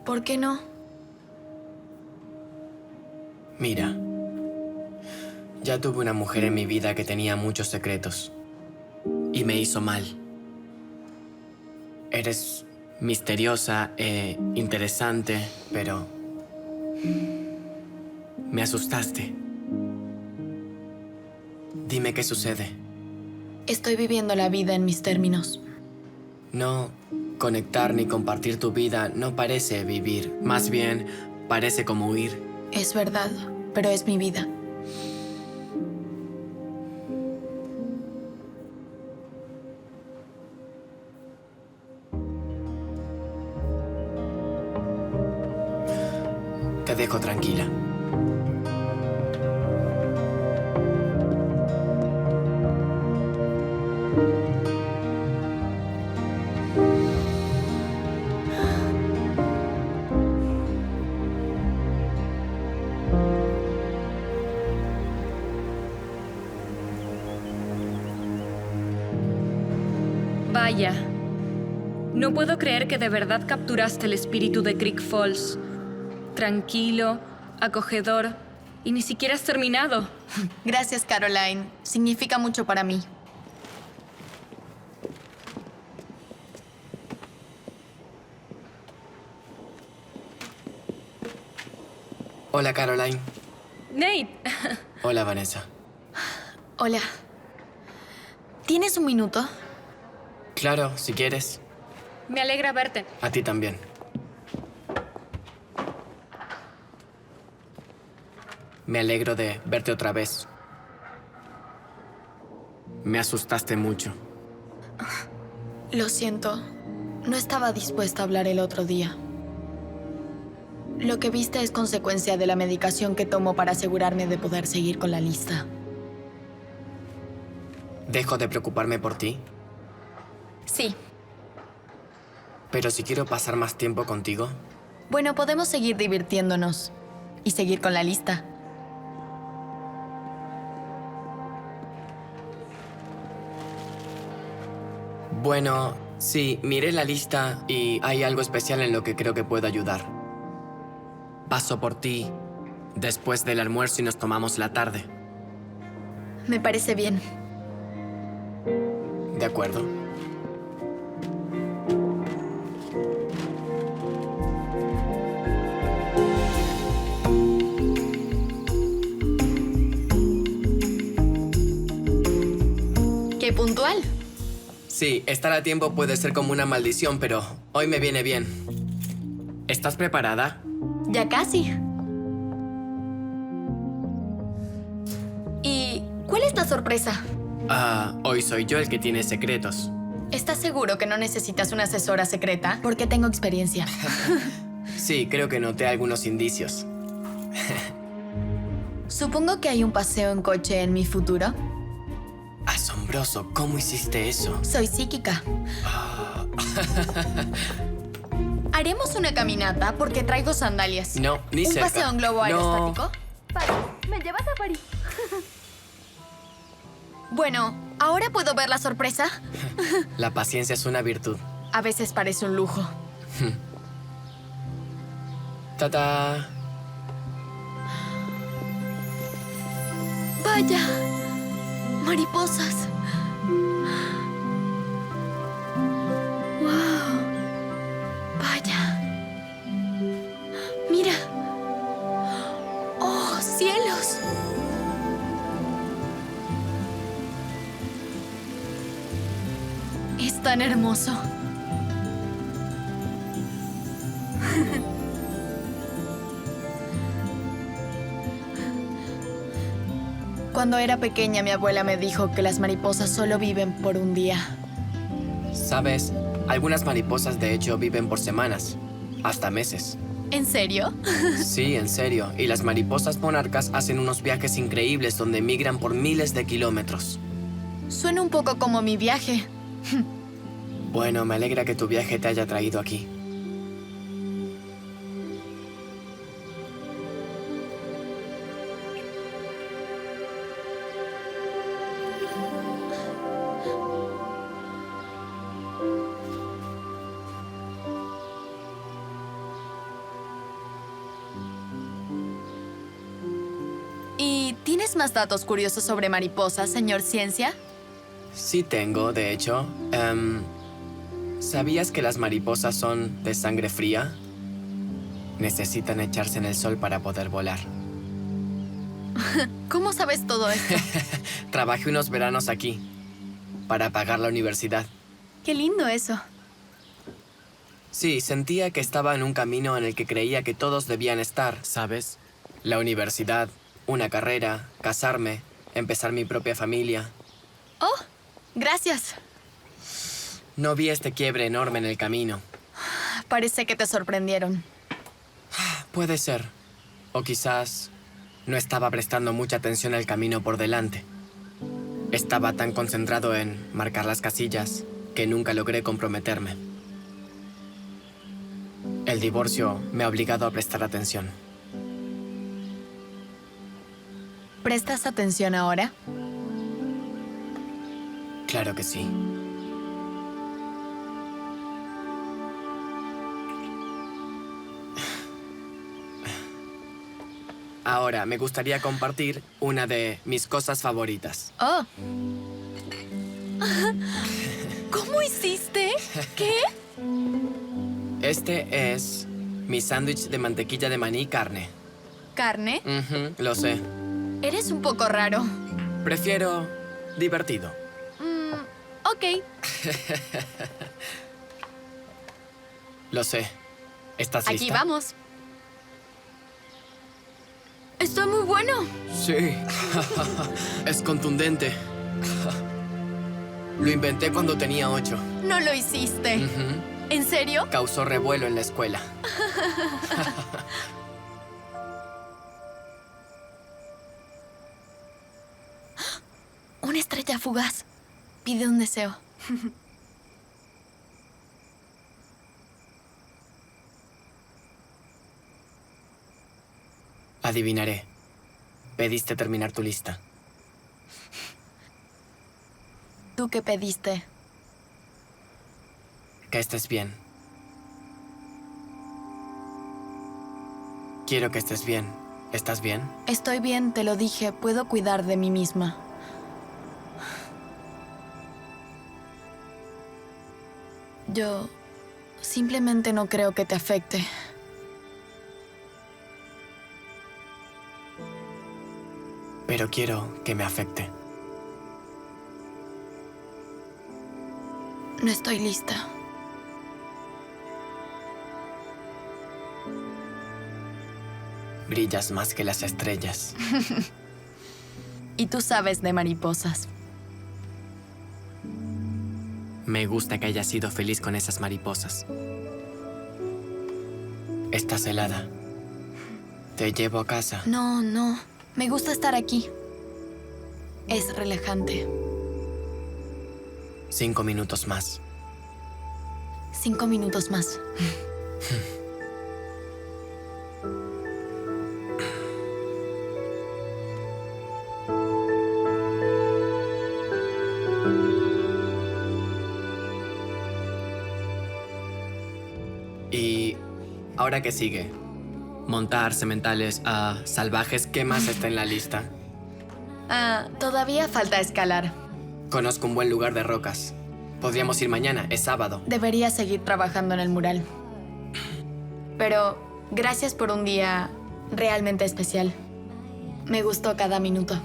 ¿Por qué no? Mira, ya tuve una mujer en mi vida que tenía muchos secretos y me hizo mal. Eres misteriosa e interesante, pero me asustaste. Dime qué sucede. Estoy viviendo la vida en mis términos. No conectar ni compartir tu vida no parece vivir. Más bien, parece como huir. Es verdad, pero es mi vida. Te dejo tranquila. Vaya. No puedo creer que de verdad capturaste el espíritu de Creek Falls. Tranquilo, acogedor, y ni siquiera has terminado. Gracias, Caroline. Significa mucho para mí. Hola, Caroline. Nate. Hola, Vanessa. Hola. ¿Tienes un minuto? Claro, si quieres. Me alegra verte. A ti también. Me alegro de verte otra vez. Me asustaste mucho. Lo siento. No estaba dispuesta a hablar el otro día. Lo que viste es consecuencia de la medicación que tomo para asegurarme de poder seguir con la lista. ¿Dejo de preocuparme por ti? Sí. Pero si quiero pasar más tiempo contigo. Bueno, podemos seguir divirtiéndonos y seguir con la lista. Bueno, sí, miré la lista y hay algo especial en lo que creo que puedo ayudar. Paso por ti después del almuerzo y nos tomamos la tarde. Me parece bien. ¿De acuerdo? ¡Qué puntual! Sí, estar a tiempo puede ser como una maldición, pero hoy me viene bien. ¿Estás preparada? Ya casi. ¿Y cuál es la sorpresa? Hoy soy yo el que tiene secretos. ¿Estás seguro que no necesitas una asesora secreta? Porque tengo experiencia. Sí, creo que noté algunos indicios. Supongo que hay un paseo en coche en mi futuro. Asombroso, ¿cómo hiciste eso? Soy psíquica. Haremos una caminata porque traigo sandalias. No, ni ¿Un cerca. paseo en globo No. aerostático? París. ¿Me llevas a París? Bueno, ¿ahora puedo ver la sorpresa? La paciencia es una virtud. A veces parece un lujo. ¡Tata! ¡Vaya! ¡Mariposas! ¡Wow! ¡Vaya! ¡Mira! ¡Oh, cielos! Es tan hermoso. Cuando era pequeña, mi abuela me dijo que las mariposas solo viven por un día. ¿Sabes? Algunas mariposas de hecho viven por semanas, hasta meses. ¿En serio? Sí, en serio. Y las mariposas monarcas hacen unos viajes increíbles donde migran por miles de kilómetros. Suena un poco como mi viaje. Bueno, me alegra que tu viaje te haya traído aquí. ¿Y tienes más datos curiosos sobre mariposas, señor Ciencia? Sí tengo, de hecho. ¿Sabías que las mariposas son de sangre fría? Necesitan echarse en el sol para poder volar. ¿Cómo sabes todo esto? Trabajé unos veranos aquí, para pagar la universidad. Qué lindo eso. Sí, sentía que estaba en un camino en el que creía que todos debían estar, ¿sabes? La universidad, una carrera, casarme, empezar mi propia familia. Oh, gracias. No vi este quiebre enorme en el camino. Parece que te sorprendieron. Puede ser. O quizás no estaba prestando mucha atención al camino por delante. Estaba tan concentrado en marcar las casillas que nunca logré comprometerme. El divorcio me ha obligado a prestar atención. ¿Prestas atención ahora? Claro que sí. Ahora me gustaría compartir una de mis cosas favoritas. Oh. ¿Cómo hiciste? ¿Qué? Este es mi sándwich de mantequilla de maní y carne. ¿Carne? Lo sé. Eres un poco raro. Prefiero divertido. Ok. Lo sé. ¿Estás lista? Aquí vamos. Está muy bueno. Sí. Es contundente. Lo inventé cuando tenía 8. No lo hiciste. ¿En serio? Causó revuelo en la escuela. Una estrella fugaz. Pide un deseo. Adivinaré. Pediste terminar tu lista. ¿Tú qué pediste? Que estés bien. Quiero que estés bien. ¿Estás bien? Estoy bien, te lo dije. Puedo cuidar de mí misma. Yo simplemente no creo que te afecte. Pero quiero que me afecte. No estoy lista. Brillas más que las estrellas. Y tú sabes de mariposas. Me gusta que hayas sido feliz con esas mariposas. Estás helada. Te llevo a casa. No, no. Me gusta estar aquí. Es relajante. 5 minutos más. 5 minutos más. Y ahora que sigue. Montar sementales salvajes. ¿Qué más está en la lista? Todavía falta escalar. Conozco un buen lugar de rocas. Podríamos ir mañana, es sábado. Debería seguir trabajando en el mural. Pero gracias por un día realmente especial. Me gustó cada minuto.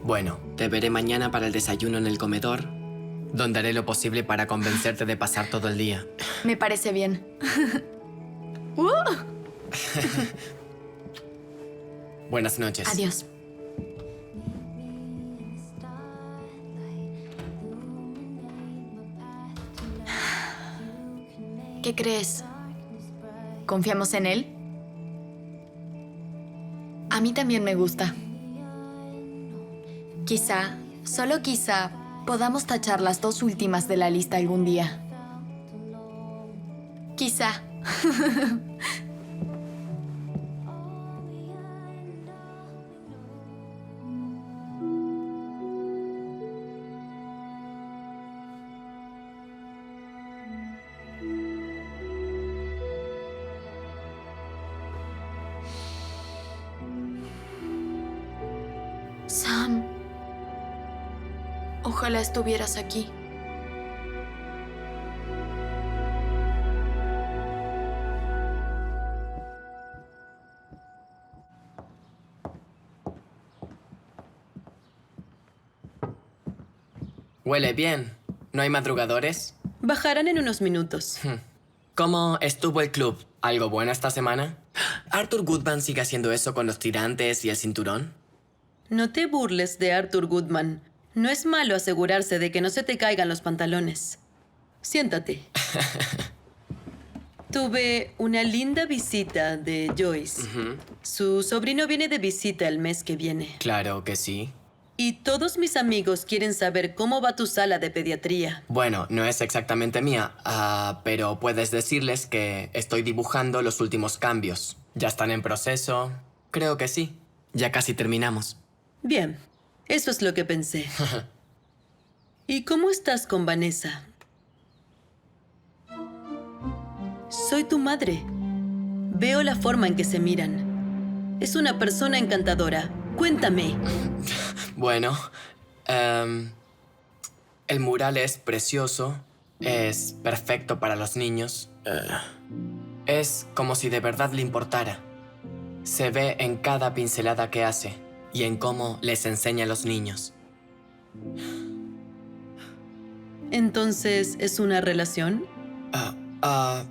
Bueno, te veré mañana para el desayuno en el comedor, donde haré lo posible para convencerte de pasar todo el día. Me parece bien. Buenas noches. Adiós. ¿Qué crees? ¿Confiamos en él? A mí también me gusta. Quizá, solo quizá, podamos tachar las 2 últimas de la lista algún día. Quizá. Sam, ojalá estuvieras aquí. Huele bien. ¿No hay madrugadores? Bajarán en unos minutos. ¿Cómo estuvo el club? ¿Algo bueno esta semana? ¿Arthur Goodman sigue haciendo eso con los tirantes y el cinturón? No te burles de Arthur Goodman. No es malo asegurarse de que no se te caigan los pantalones. Siéntate. Tuve una linda visita de Joyce. Su sobrino viene de visita el mes que viene. Claro que sí. Y todos mis amigos quieren saber cómo va tu sala de pediatría. Bueno, no es exactamente mía, pero puedes decirles que estoy dibujando los últimos cambios. ¿Ya están en proceso? Creo que sí. Ya casi terminamos. Bien, eso es lo que pensé. ¿Y cómo estás con Vanessa? Soy tu madre. Veo la forma en que se miran. Es una persona encantadora. Cuéntame. Bueno, el mural es precioso, es perfecto para los niños. Es como si de verdad le importara. Se ve en cada pincelada que hace y en cómo les enseña a los niños. Entonces, ¿es una relación?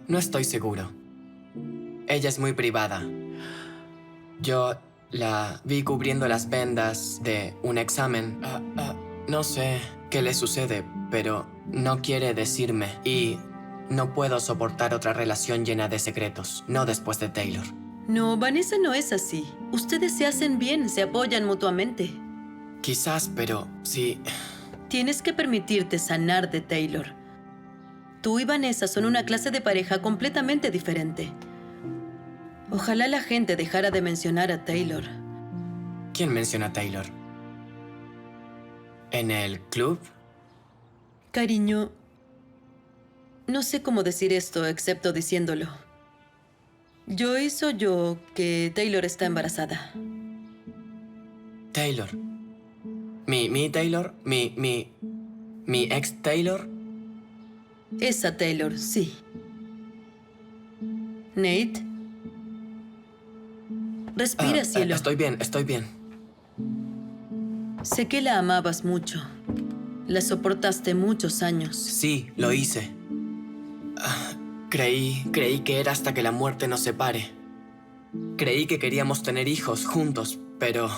No estoy seguro. Ella es muy privada. Yo la vi cubriendo las vendas de un examen. No sé qué le sucede, pero no quiere decirme. Y no puedo soportar otra relación llena de secretos, no después de Taylor. No, Vanessa no es así. Ustedes se hacen bien, se apoyan mutuamente. Quizás, pero sí. Tienes que permitirte sanar de Taylor. Tú y Vanessa son una clase de pareja completamente diferente. Ojalá la gente dejara de mencionar a Taylor. ¿Quién menciona a Taylor? ¿En el club? Cariño, no sé cómo decir esto excepto diciéndolo. Joyce oyó que Taylor está embarazada. Taylor. ¿Mi Taylor? ¿Mi ex Taylor? Esa Taylor, sí. Nate. Respira, cielo. Estoy bien, estoy bien. Sé que la amabas mucho. La soportaste muchos años. Sí, lo hice. Creí que era hasta que la muerte nos separe. Creí que queríamos tener hijos juntos, pero...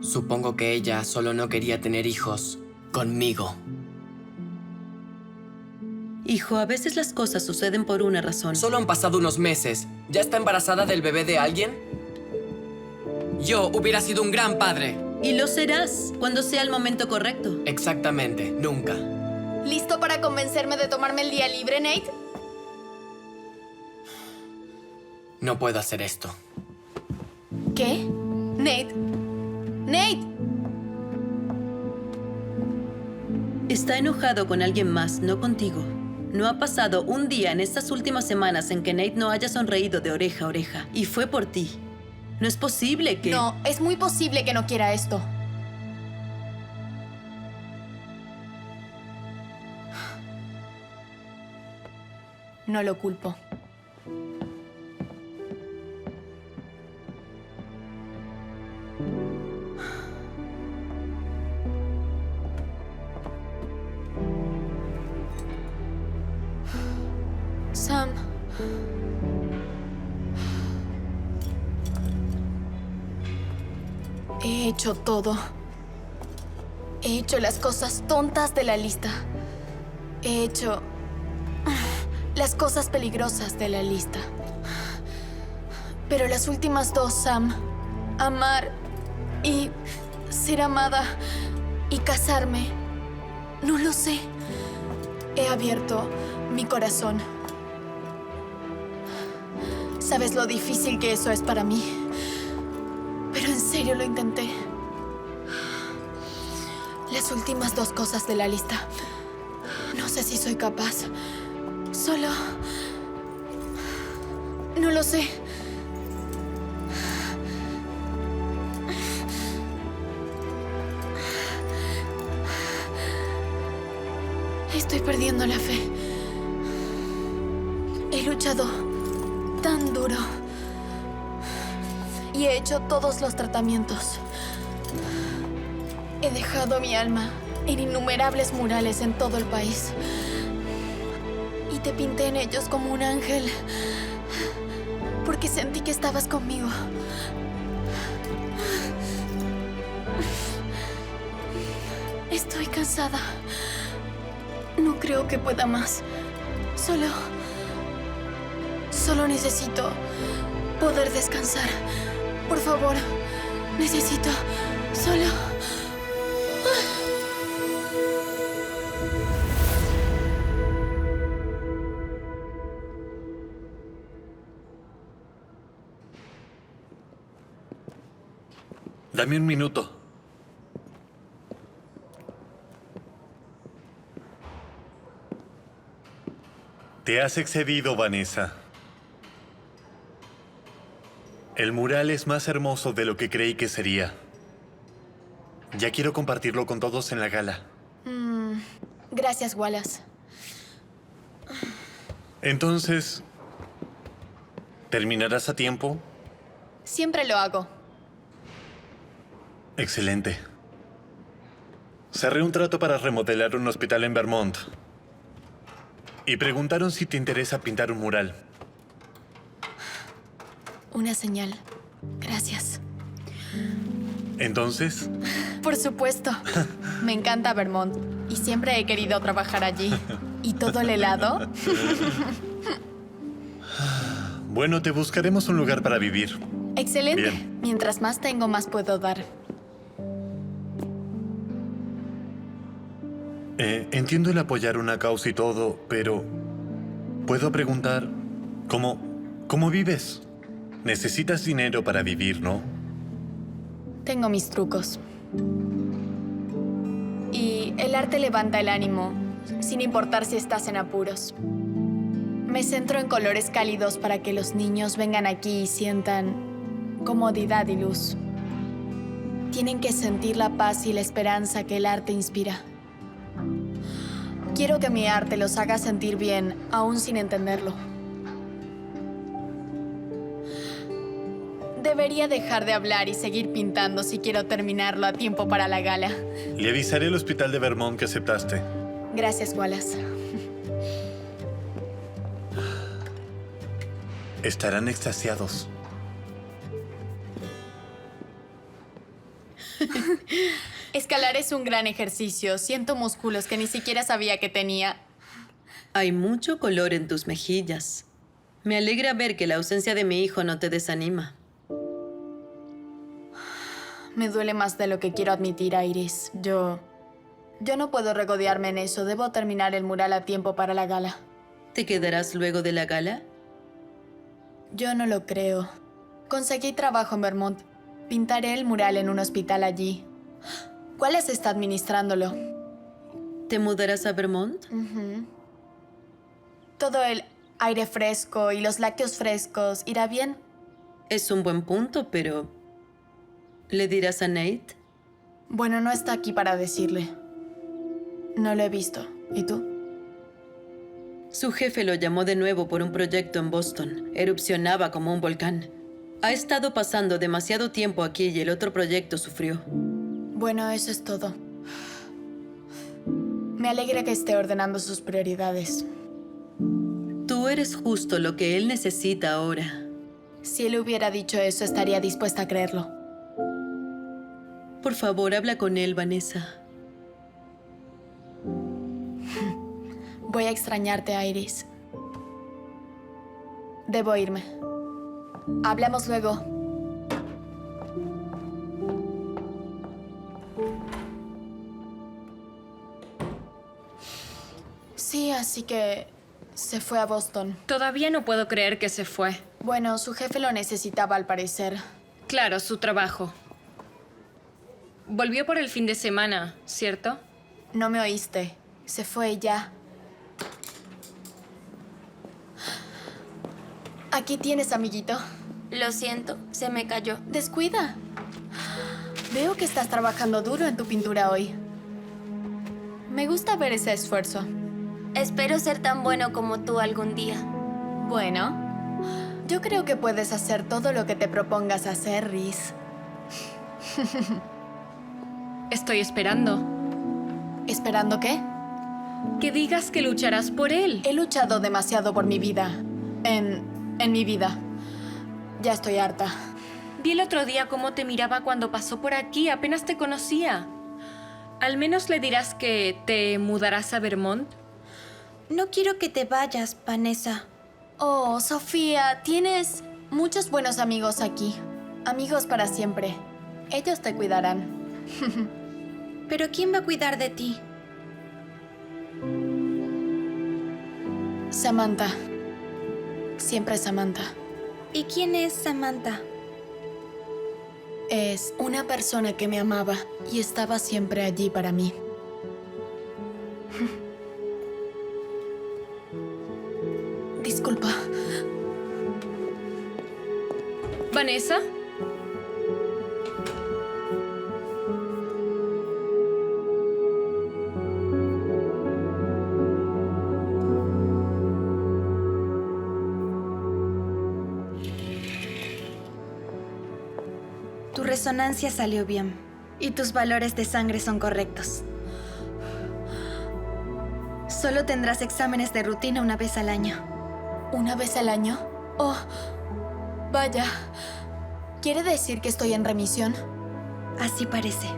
Supongo que ella solo no quería tener hijos conmigo. Hijo, a veces las cosas suceden por una razón. Solo han pasado unos meses. ¿Ya está embarazada del bebé de alguien? Yo hubiera sido un gran padre. Y lo serás cuando sea el momento correcto. Exactamente, nunca. ¿Listo para convencerme de tomarme el día libre, Nate? No puedo hacer esto. ¿Qué? Nate. Nate. Está enojado con alguien más, no contigo. No ha pasado un día en estas últimas semanas en que Nate no haya sonreído de oreja a oreja. Y fue por ti. No es posible que... No, es muy posible que no quiera esto. No lo culpo. Sam. He hecho todo. He hecho las cosas tontas de la lista. He hecho las cosas peligrosas de la lista. Pero las últimas dos, Sam, amar y ser amada y casarme, no lo sé. He abierto mi corazón. ¿Sabes lo difícil que eso es para mí? Pero en serio lo intenté. Las últimas dos cosas de la lista. No sé si soy capaz. Solo... no lo sé. Estoy perdiendo la fe. He luchado tan duro. Y he hecho todos los tratamientos. He dejado mi alma en innumerables murales en todo el país. Y te pinté en ellos como un ángel. Porque sentí que estabas conmigo. Estoy cansada. No creo que pueda más. Solo necesito poder descansar. Por favor, necesito solo... Dame un minuto. Te has excedido, Vanessa. El mural es más hermoso de lo que creí que sería. Ya quiero compartirlo con todos en la gala. Gracias, Wallace. Entonces, ¿terminarás a tiempo? Siempre lo hago. Excelente. Cerré un trato para remodelar un hospital en Vermont. Y preguntaron si te interesa pintar un mural. Una señal. Gracias. Entonces, Por supuesto. Me encanta Vermont y siempre he querido trabajar allí. ¿Y todo el helado? bueno, te buscaremos un lugar para vivir. Excelente. Bien. Mientras más tengo, más puedo dar. Entiendo el apoyar una causa y todo, pero puedo preguntar, ¿cómo vives? Necesitas dinero para vivir, ¿no? Tengo mis trucos. Y el arte levanta el ánimo, sin importar si estás en apuros. Me centro en colores cálidos para que los niños vengan aquí y sientan comodidad y luz. Tienen que sentir la paz y la esperanza que el arte inspira. Quiero que mi arte los haga sentir bien, aún sin entenderlo. Debería dejar de hablar y seguir pintando si quiero terminarlo a tiempo para la gala. Le avisaré al hospital de Vermont que aceptaste. Gracias, Wallace. Estarán extasiados. Escalar es un gran ejercicio. Siento músculos que ni siquiera sabía que tenía. Hay mucho color en tus mejillas. Me alegra ver que la ausencia de mi hijo no te desanima. Me duele más de lo que quiero admitir, Iris. Yo no puedo regodearme en eso. Debo terminar el mural a tiempo para la gala. ¿Te quedarás luego de la gala? Yo no lo creo. Conseguí trabajo en Vermont. Pintaré el mural en un hospital allí. Wallace está administrándolo. ¿Te mudarás a Vermont? Todo el aire fresco y los lácteos frescos irá bien. Es un buen punto, pero ¿le dirás a Nate? Bueno, no está aquí para decirle. No lo he visto. ¿Y tú? Su jefe lo llamó de nuevo por un proyecto en Boston. Erupcionaba como un volcán. Ha estado pasando demasiado tiempo aquí y el otro proyecto sufrió. Bueno, eso es todo. Me alegra que esté ordenando sus prioridades. Tú eres justo lo que él necesita ahora. Si él hubiera dicho eso, estaría dispuesta a creerlo. Por favor, habla con él, Vanessa. Voy a extrañarte, Iris. Debo irme. Hablamos luego. Sí, así que se fue a Boston. Todavía no puedo creer que se fue. Bueno, su jefe lo necesitaba al parecer. Claro, su trabajo. Volvió por el fin de semana, ¿cierto? No me oíste. Se fue ya. Aquí tienes, amiguito. Lo siento, se me cayó. Descuida. Veo que estás trabajando duro en tu pintura hoy. Me gusta ver ese esfuerzo. Espero ser tan bueno como tú algún día. Bueno, yo creo que puedes hacer todo lo que te propongas hacer, Rhys. Estoy esperando. ¿Esperando qué? Que digas que lucharás por él. He luchado demasiado por mi vida. En mi vida. Ya estoy harta. Vi el otro día cómo te miraba cuando pasó por aquí. Apenas te conocía. Al menos le dirás que te mudarás a Vermont. No quiero que te vayas, Vanessa. Oh, Sofía, tienes muchos buenos amigos aquí. Amigos para siempre. Ellos te cuidarán. ¿Pero quién va a cuidar de ti? Samantha. Siempre Samantha. ¿Y quién es Samantha? Es una persona que me amaba y estaba siempre allí para mí. Disculpa. Vanessa. Vanessa? Tu resonancia salió bien y tus valores de sangre son correctos. Solo tendrás exámenes de rutina una vez al año. ¿Una vez al año? Oh, vaya. ¿Quiere decir que estoy en remisión? Así parece.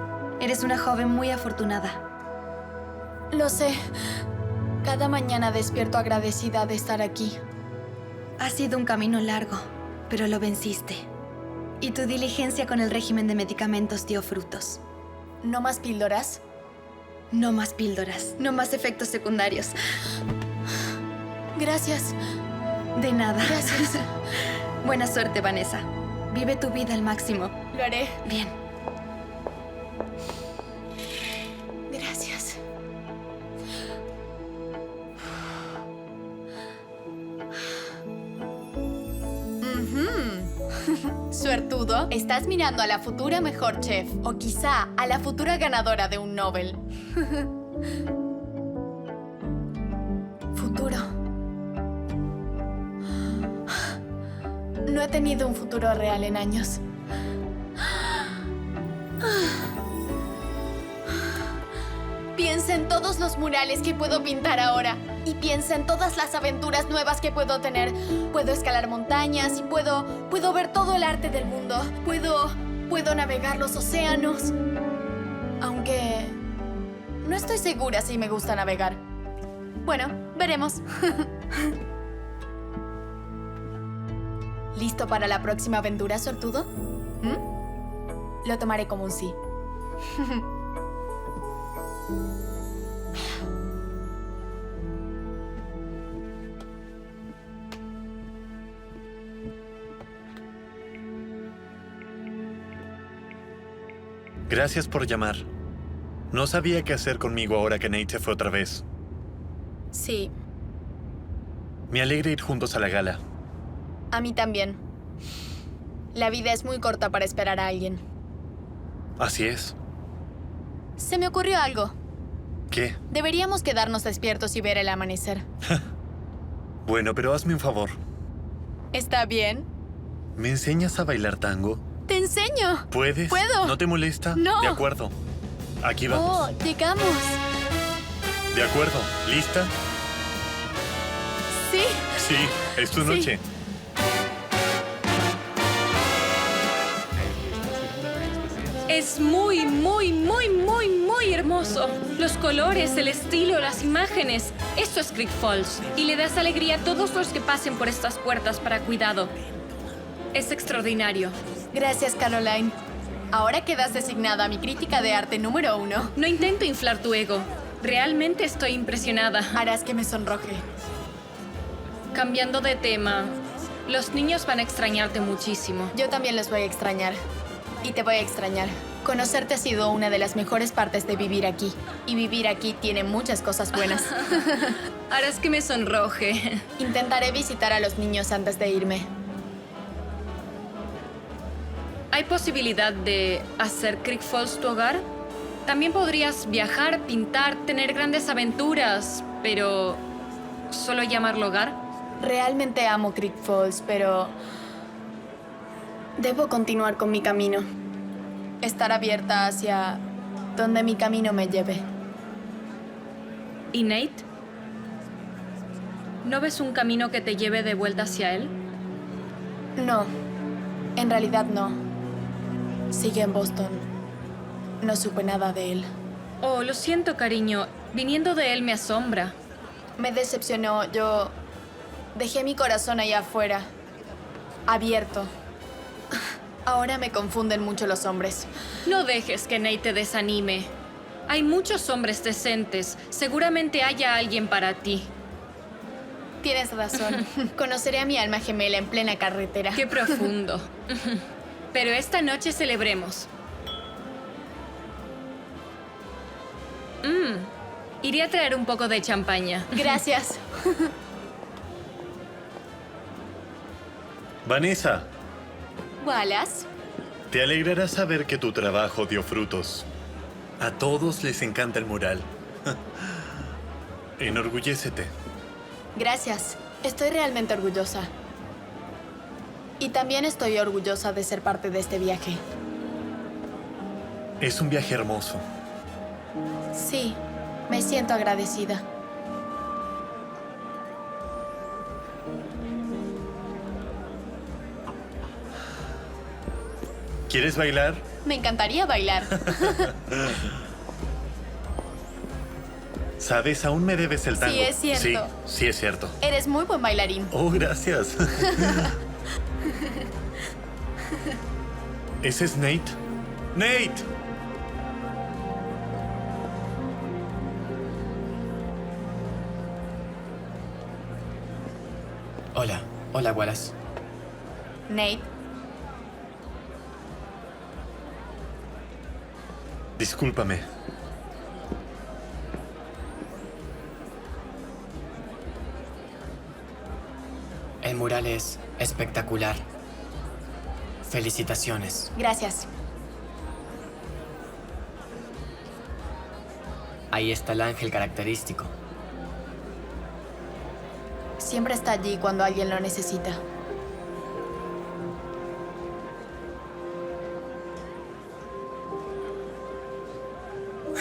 Eres una joven muy afortunada. Lo sé. Cada mañana despierto agradecida de estar aquí. Ha sido un camino largo, pero lo venciste. Y tu diligencia con el régimen de medicamentos dio frutos. ¿No más píldoras? No más píldoras, no más efectos secundarios. Gracias. De nada. Gracias. Buena suerte, Vanessa. Vive tu vida al máximo. Lo haré. Bien. Gracias. Suertudo, estás mirando a la futura mejor chef o quizá a la futura ganadora de un Nobel. Futuro. No he tenido un futuro real en años. Piensa en todos los murales que puedo pintar ahora. Y piensa en todas las aventuras nuevas que puedo tener. Puedo escalar montañas y puedo ver todo el arte del mundo. Puedo navegar los océanos. Aunque no estoy segura si me gusta navegar. Bueno, veremos. ¿Listo para la próxima aventura, Sortudo? Lo tomaré como un sí. Gracias por llamar. No sabía qué hacer conmigo ahora que Nate se fue otra vez. Sí, Me alegra ir juntos a la gala. a mí también. La vida es muy corta para esperar a alguien. Así es. Se me ocurrió algo. ¿Qué? Deberíamos quedarnos despiertos y ver el amanecer. Bueno, pero hazme un favor. ¿Está bien? ¿Me enseñas a bailar tango? ¡Te enseño! ¿Puedes? ¿Puedo? ¿No te molesta? No. De acuerdo. Aquí vamos. Oh, llegamos. De acuerdo. ¿Lista? Sí. Sí, es tu Sí. noche. Es muy, muy, muy, muy, muy hermoso. Los colores, el estilo, las imágenes. Esto es Creek Falls. Y le das alegría a todos los que pasen por estas puertas para cuidado. Es extraordinario. Gracias, Caroline. Ahora quedas designada mi crítica de arte número 1. No intento inflar tu ego. Realmente estoy impresionada. Harás que me sonroje. Cambiando de tema, los niños van a extrañarte muchísimo. Yo también los voy a extrañar. Y te voy a extrañar. Conocerte ha sido una de las mejores partes de vivir aquí. Y vivir aquí tiene muchas cosas buenas. Harás que me sonroje. Intentaré visitar a los niños antes de irme. ¿Hay posibilidad de hacer Creek Falls tu hogar? También podrías viajar, pintar, tener grandes aventuras, pero ¿solo llamarlo hogar? Realmente amo Creek Falls, pero debo continuar con mi camino. Estar abierta hacia donde mi camino me lleve. ¿Y Nate? ¿No ves un camino que te lleve de vuelta hacia él? No, en realidad no. Sigue en Boston. No supe nada de él. Oh, lo siento, cariño. Viniendo de él me asombra. Me decepcionó. Yo dejé mi corazón allá afuera, abierto. Ahora me confunden mucho los hombres. No dejes que Nate te desanime. Hay muchos hombres decentes. Seguramente haya alguien para ti. Tienes razón. Conoceré a mi alma gemela en plena carretera. Qué profundo. Pero esta noche celebremos. Iré a traer un poco de champaña. Gracias. Vanessa, Wallace. Te alegrará saber que tu trabajo dio frutos. A todos les encanta el mural. Enorgullécete. Gracias. Estoy realmente orgullosa. Y también estoy orgullosa de ser parte de este viaje. Es un viaje hermoso. Sí, me siento agradecida. ¿Quieres bailar? Me encantaría bailar. Sabes, aún me debes el tango. Sí, es cierto. Sí, es cierto. Eres muy buen bailarín. Oh, gracias. ¿Ese es Nate? ¡Nate! Hola. Hola, Wallace. Nate, Discúlpame. El mural es espectacular. Felicitaciones. gracias. Ahí está el ángel característico. Siempre está allí cuando alguien lo necesita.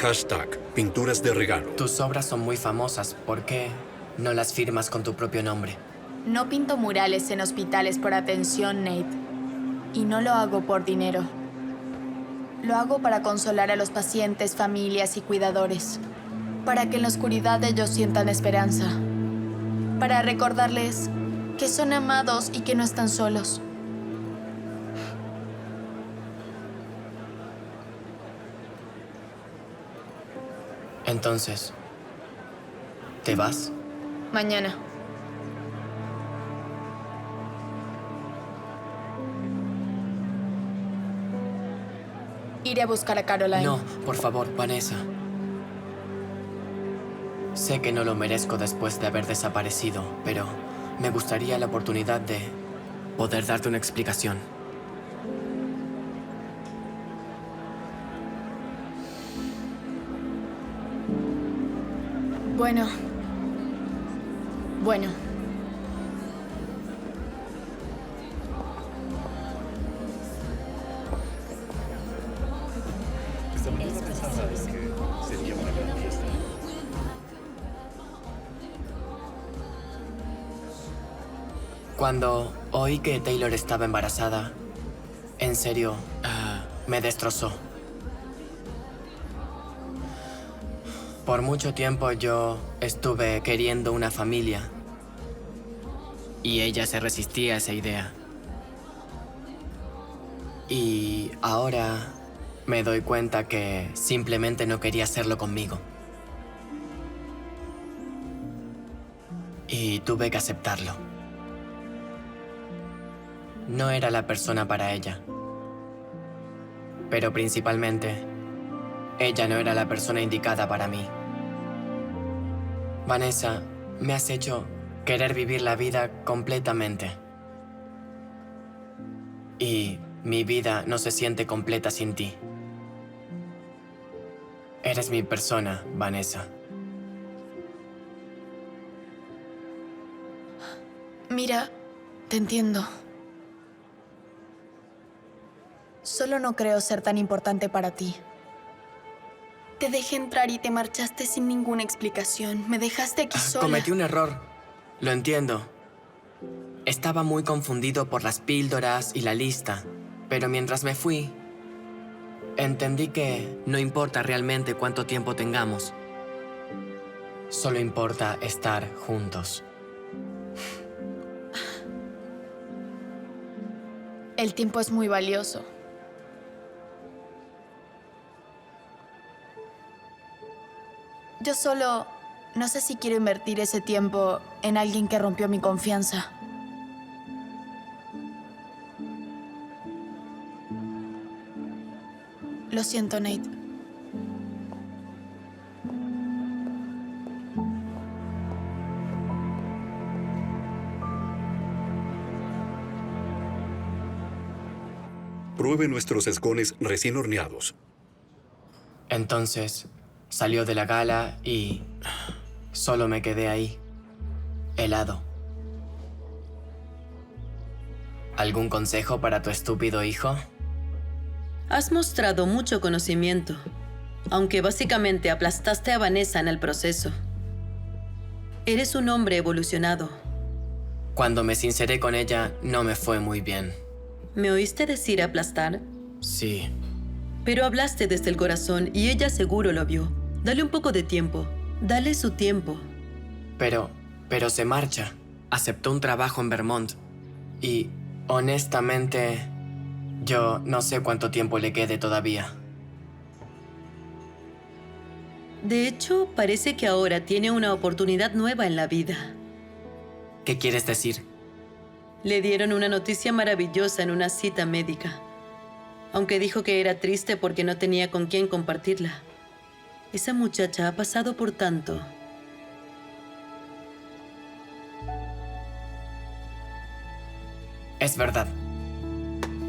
Hashtag pinturas de regalo. Tus obras son muy famosas. ¿Por qué no las firmas con tu propio nombre? No pinto murales en hospitales por atención, Nate. Y no lo hago por dinero. Lo hago para consolar a los pacientes, familias y cuidadores. Para que en la oscuridad ellos sientan esperanza. Para recordarles que son amados y que no están solos. Entonces, ¿te vas? Mañana. Iré a buscar a Caroline. No, por favor, Vanessa. Sé que no lo merezco después de haber desaparecido, pero me gustaría la oportunidad de poder darte una explicación. Bueno. Sería una gran fiesta. Cuando oí que Taylor estaba embarazada, en serio, me destrozó. Por mucho tiempo yo estuve queriendo una familia y ella se resistía a esa idea. Y ahora me doy cuenta que simplemente no quería hacerlo conmigo. Y tuve que aceptarlo. No era la persona para ella. Pero principalmente, ella no era la persona indicada para mí. Vanessa, me has hecho querer vivir la vida completamente. Y mi vida no se siente completa sin ti. Eres mi persona, Vanessa. Mira, te entiendo. Solo no creo ser tan importante para ti. Te dejé entrar y te marchaste sin ninguna explicación. Me dejaste aquí sola. Cometí un error. Lo entiendo. Estaba muy confundido por las píldoras y la lista. Pero mientras me fui, entendí que no importa realmente cuánto tiempo tengamos. Solo importa estar juntos. El tiempo es muy valioso. Yo solo no sé si quiero invertir ese tiempo en alguien que rompió mi confianza. Lo siento, Nate. Pruebe nuestros escones recién horneados. Entonces, salió de la gala y solo me quedé ahí, helado. ¿Algún consejo para tu estúpido hijo? Has mostrado mucho conocimiento, aunque básicamente aplastaste a Vanessa en el proceso. Eres un hombre evolucionado. Cuando me sinceré con ella, no me fue muy bien. ¿Me oíste decir aplastar? Sí. Pero hablaste desde el corazón y ella seguro lo vio. Dale un poco de tiempo. Dale su tiempo. Pero se marcha. Aceptó un trabajo en Vermont. Y, honestamente, yo no sé cuánto tiempo le quede todavía. De hecho, parece que ahora tiene una oportunidad nueva en la vida. ¿Qué quieres decir? Le dieron una noticia maravillosa en una cita médica. Aunque dijo que era triste porque no tenía con quién compartirla. Esa muchacha ha pasado por tanto. Es verdad.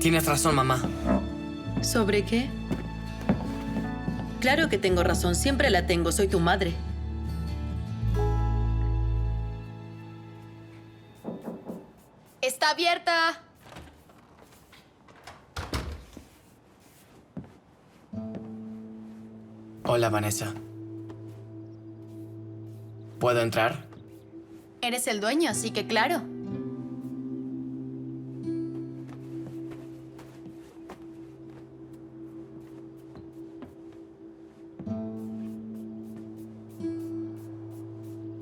Tienes razón, mamá. ¿Sobre qué? Claro que tengo razón, siempre la tengo, soy tu madre. ¡Está abierta! Hola, Vanessa. ¿Puedo entrar? Eres el dueño, así que claro.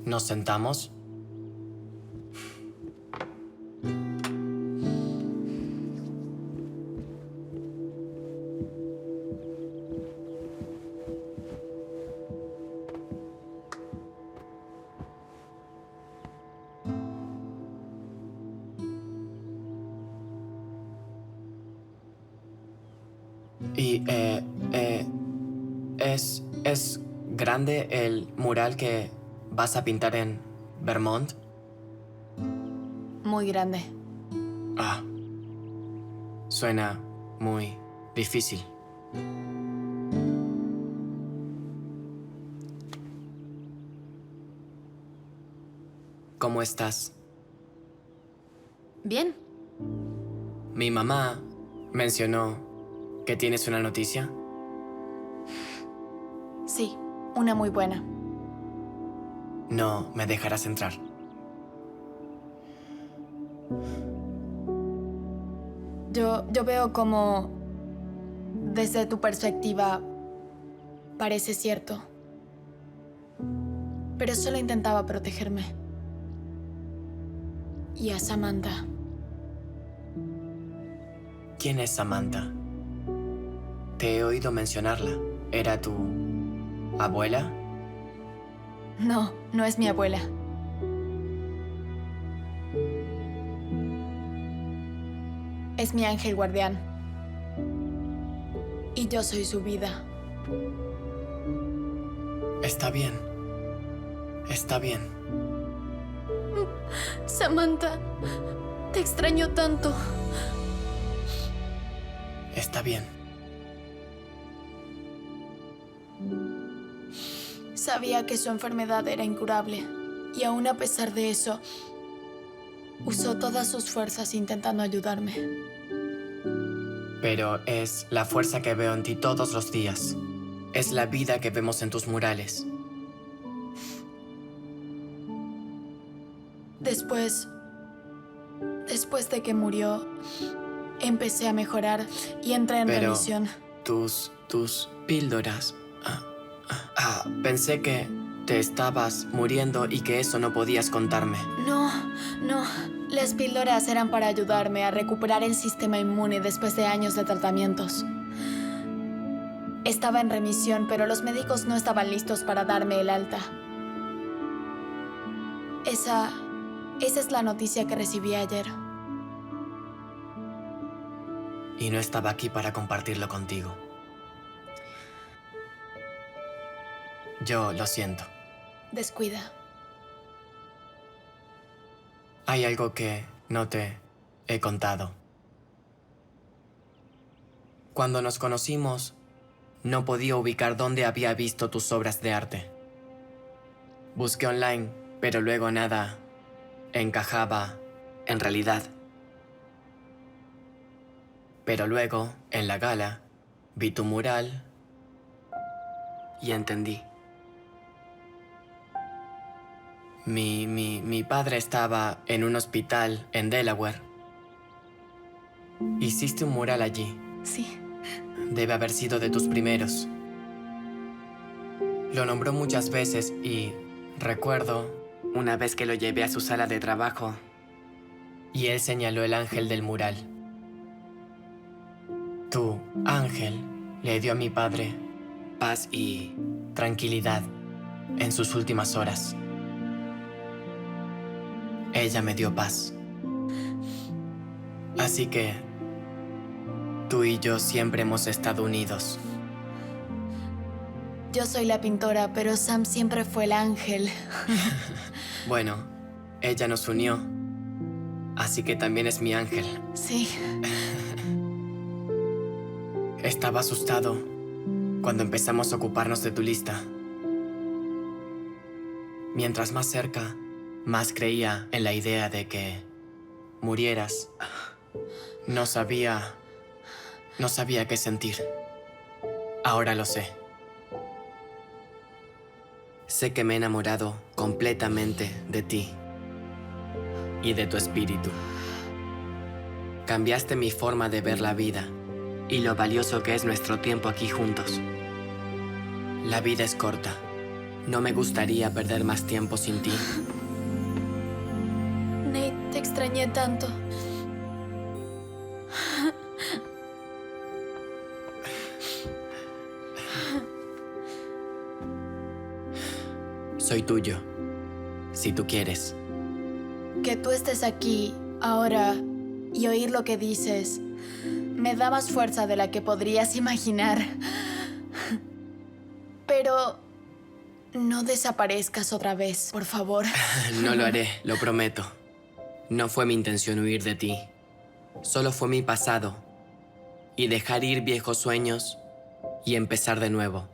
¿Nos sentamos? Y, ¿es grande el mural que vas a pintar en Vermont? Muy grande. Ah, suena muy difícil. ¿Cómo estás? Bien. Mi mamá mencionó que tienes una noticia. Sí, una muy buena. No me dejarás entrar. Yo veo como, desde tu perspectiva, parece cierto. Pero solo intentaba protegerme. Y a Samantha. ¿Quién es Samantha? Te he oído mencionarla. ¿Era tu abuela? No, no es mi abuela. Es mi ángel guardián. Y yo soy su vida. Está bien. Está bien. Samantha, te extraño tanto. Está bien. Sabía que su enfermedad era incurable. Y aún a pesar de eso, usó todas sus fuerzas intentando ayudarme. Pero es la fuerza que veo en ti todos los días. Es la vida que vemos en tus murales. Después de que murió, empecé a mejorar y entré en Pero remisión. tus píldoras. Pensé que te estabas muriendo y que eso no podías contarme. No. Las píldoras eran para ayudarme a recuperar el sistema inmune después de años de tratamientos. Estaba en remisión, pero los médicos no estaban listos para darme el alta. Esa es la noticia que recibí ayer. Y no estaba aquí para compartirlo contigo. Yo lo siento. Descuida. Hay algo que no te he contado. Cuando nos conocimos, no podía ubicar dónde había visto tus obras de arte. Busqué online, pero luego nada encajaba en realidad. Pero luego, en la gala, vi tu mural y entendí. Mi padre estaba en un hospital en Delaware. Hiciste un mural allí. Sí. Debe haber sido de tus primeros. Lo nombró muchas veces y recuerdo una vez que lo llevé a su sala de trabajo y él señaló el ángel del mural. Tu ángel le dio a mi padre paz y tranquilidad en sus últimas horas. Ella me dio paz. Así que tú y yo siempre hemos estado unidos. Yo soy la pintora, pero Sam siempre fue el ángel. Bueno, ella nos unió, así que también es mi ángel. Sí. Estaba asustado cuando empezamos a ocuparnos de tu lista. Mientras más cerca, más creía en la idea de que murieras. No sabía qué sentir. Ahora lo sé. Sé que me he enamorado completamente de ti y de tu espíritu. Cambiaste mi forma de ver la vida y lo valioso que es nuestro tiempo aquí juntos. La vida es corta. No me gustaría perder más tiempo sin ti. Nate, te extrañé tanto. Soy tuyo, si tú quieres. Que tú estés aquí, ahora, y oír lo que dices, me da más fuerza de la que podrías imaginar. Pero no desaparezcas otra vez, por favor. No lo haré, lo prometo. No fue mi intención huir de ti. Solo fue mi pasado. Y dejar ir viejos sueños y empezar de nuevo.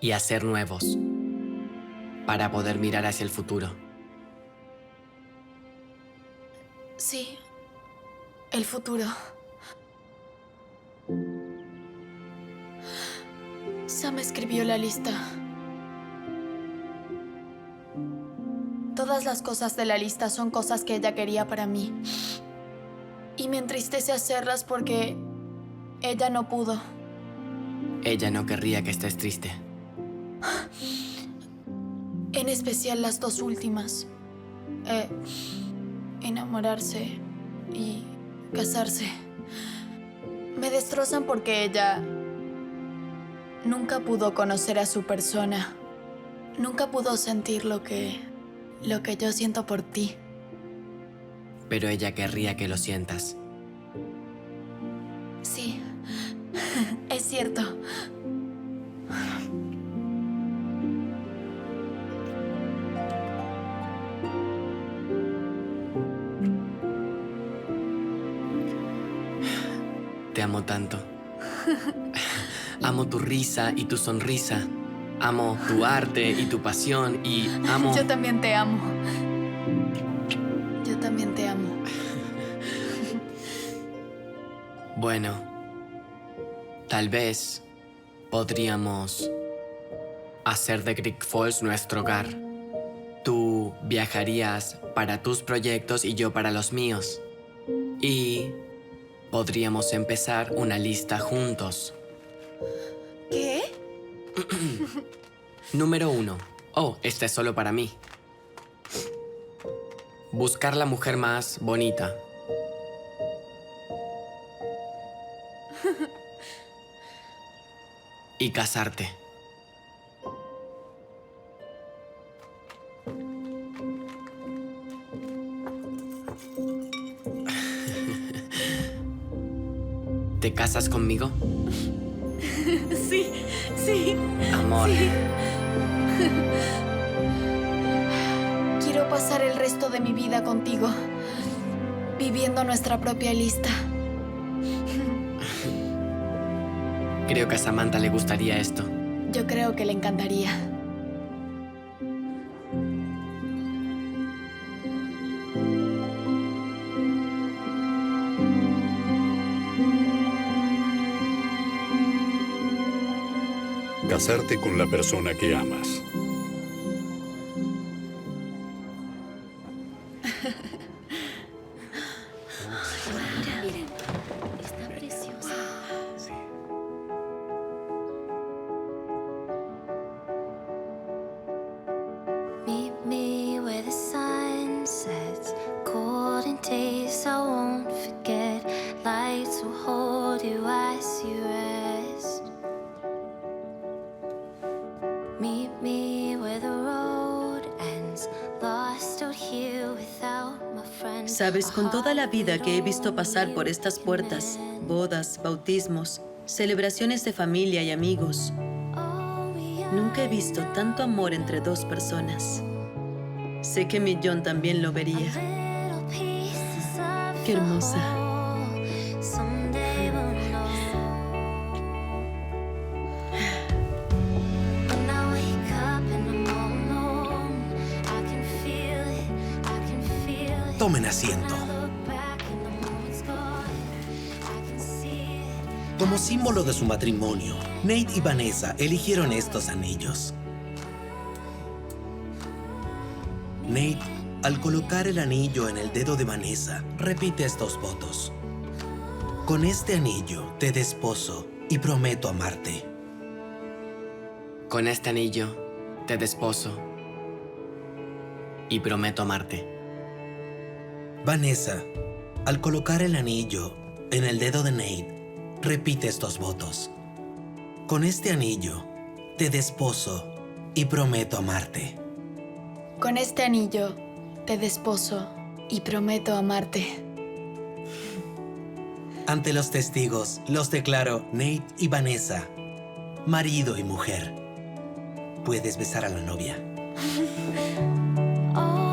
Y hacer nuevos. Para poder mirar hacia el futuro. Sí, el futuro. Sam escribió la lista. Todas las cosas de la lista son cosas que ella quería para mí. Y me entristece hacerlas porque ella no pudo. Ella no querría que estés triste. En especial las dos últimas. Enamorarse y casarse. Me destrozan porque ella nunca pudo conocer a su persona. Nunca pudo sentir lo que yo siento por ti. Pero ella querría que lo sientas. Sí, es cierto. Te amo tanto. Amo tu risa y tu sonrisa. Amo tu arte y tu pasión y amo... Yo también te amo. Yo también te amo. Bueno, tal vez podríamos hacer de Greek Falls nuestro hogar. Tú viajarías para tus proyectos y yo para los míos. Y podríamos empezar una lista juntos. ¿Qué? Número 1. Oh, esta es solo para mí. Buscar la mujer más bonita. Y casarte. ¿Te casas conmigo? Sí, sí. Amor. Sí. Quiero pasar el resto de mi vida contigo, viviendo nuestra propia lista. Creo que a Samantha le gustaría esto. Yo creo que le encantaría. Casarte con la persona que amas. Está preciosa. Meet me where the sun sets, cold and days I won't forget. Lights will hold you as you rest. Meet me where the road ends, lost out here without my friends. Sabes, con toda la vida que he visto pasar por estas puertas, bodas, bautismos, celebraciones de familia y amigos, nunca he visto tanto amor entre dos personas. Sé que mi John también lo vería. Qué hermosa. Someday we'll know. When I wake up and I'm all alone, I can feel it, I can feel it. Tomen asiento. Look back and the moment's gone. I can see it. Como símbolo de su matrimonio, Nate y Vanessa eligieron estos anillos. Nate, al colocar el anillo en el dedo de Vanessa, repite estos votos. Con este anillo te desposo y prometo amarte. Con este anillo te desposo y prometo amarte. Vanessa, al colocar el anillo en el dedo de Nate, repite estos votos. Con este anillo te desposo y prometo amarte. Con este anillo te desposo y prometo amarte. Ante los testigos, los declaro Nate y Vanessa, marido y mujer. Puedes besar a la novia. Oh,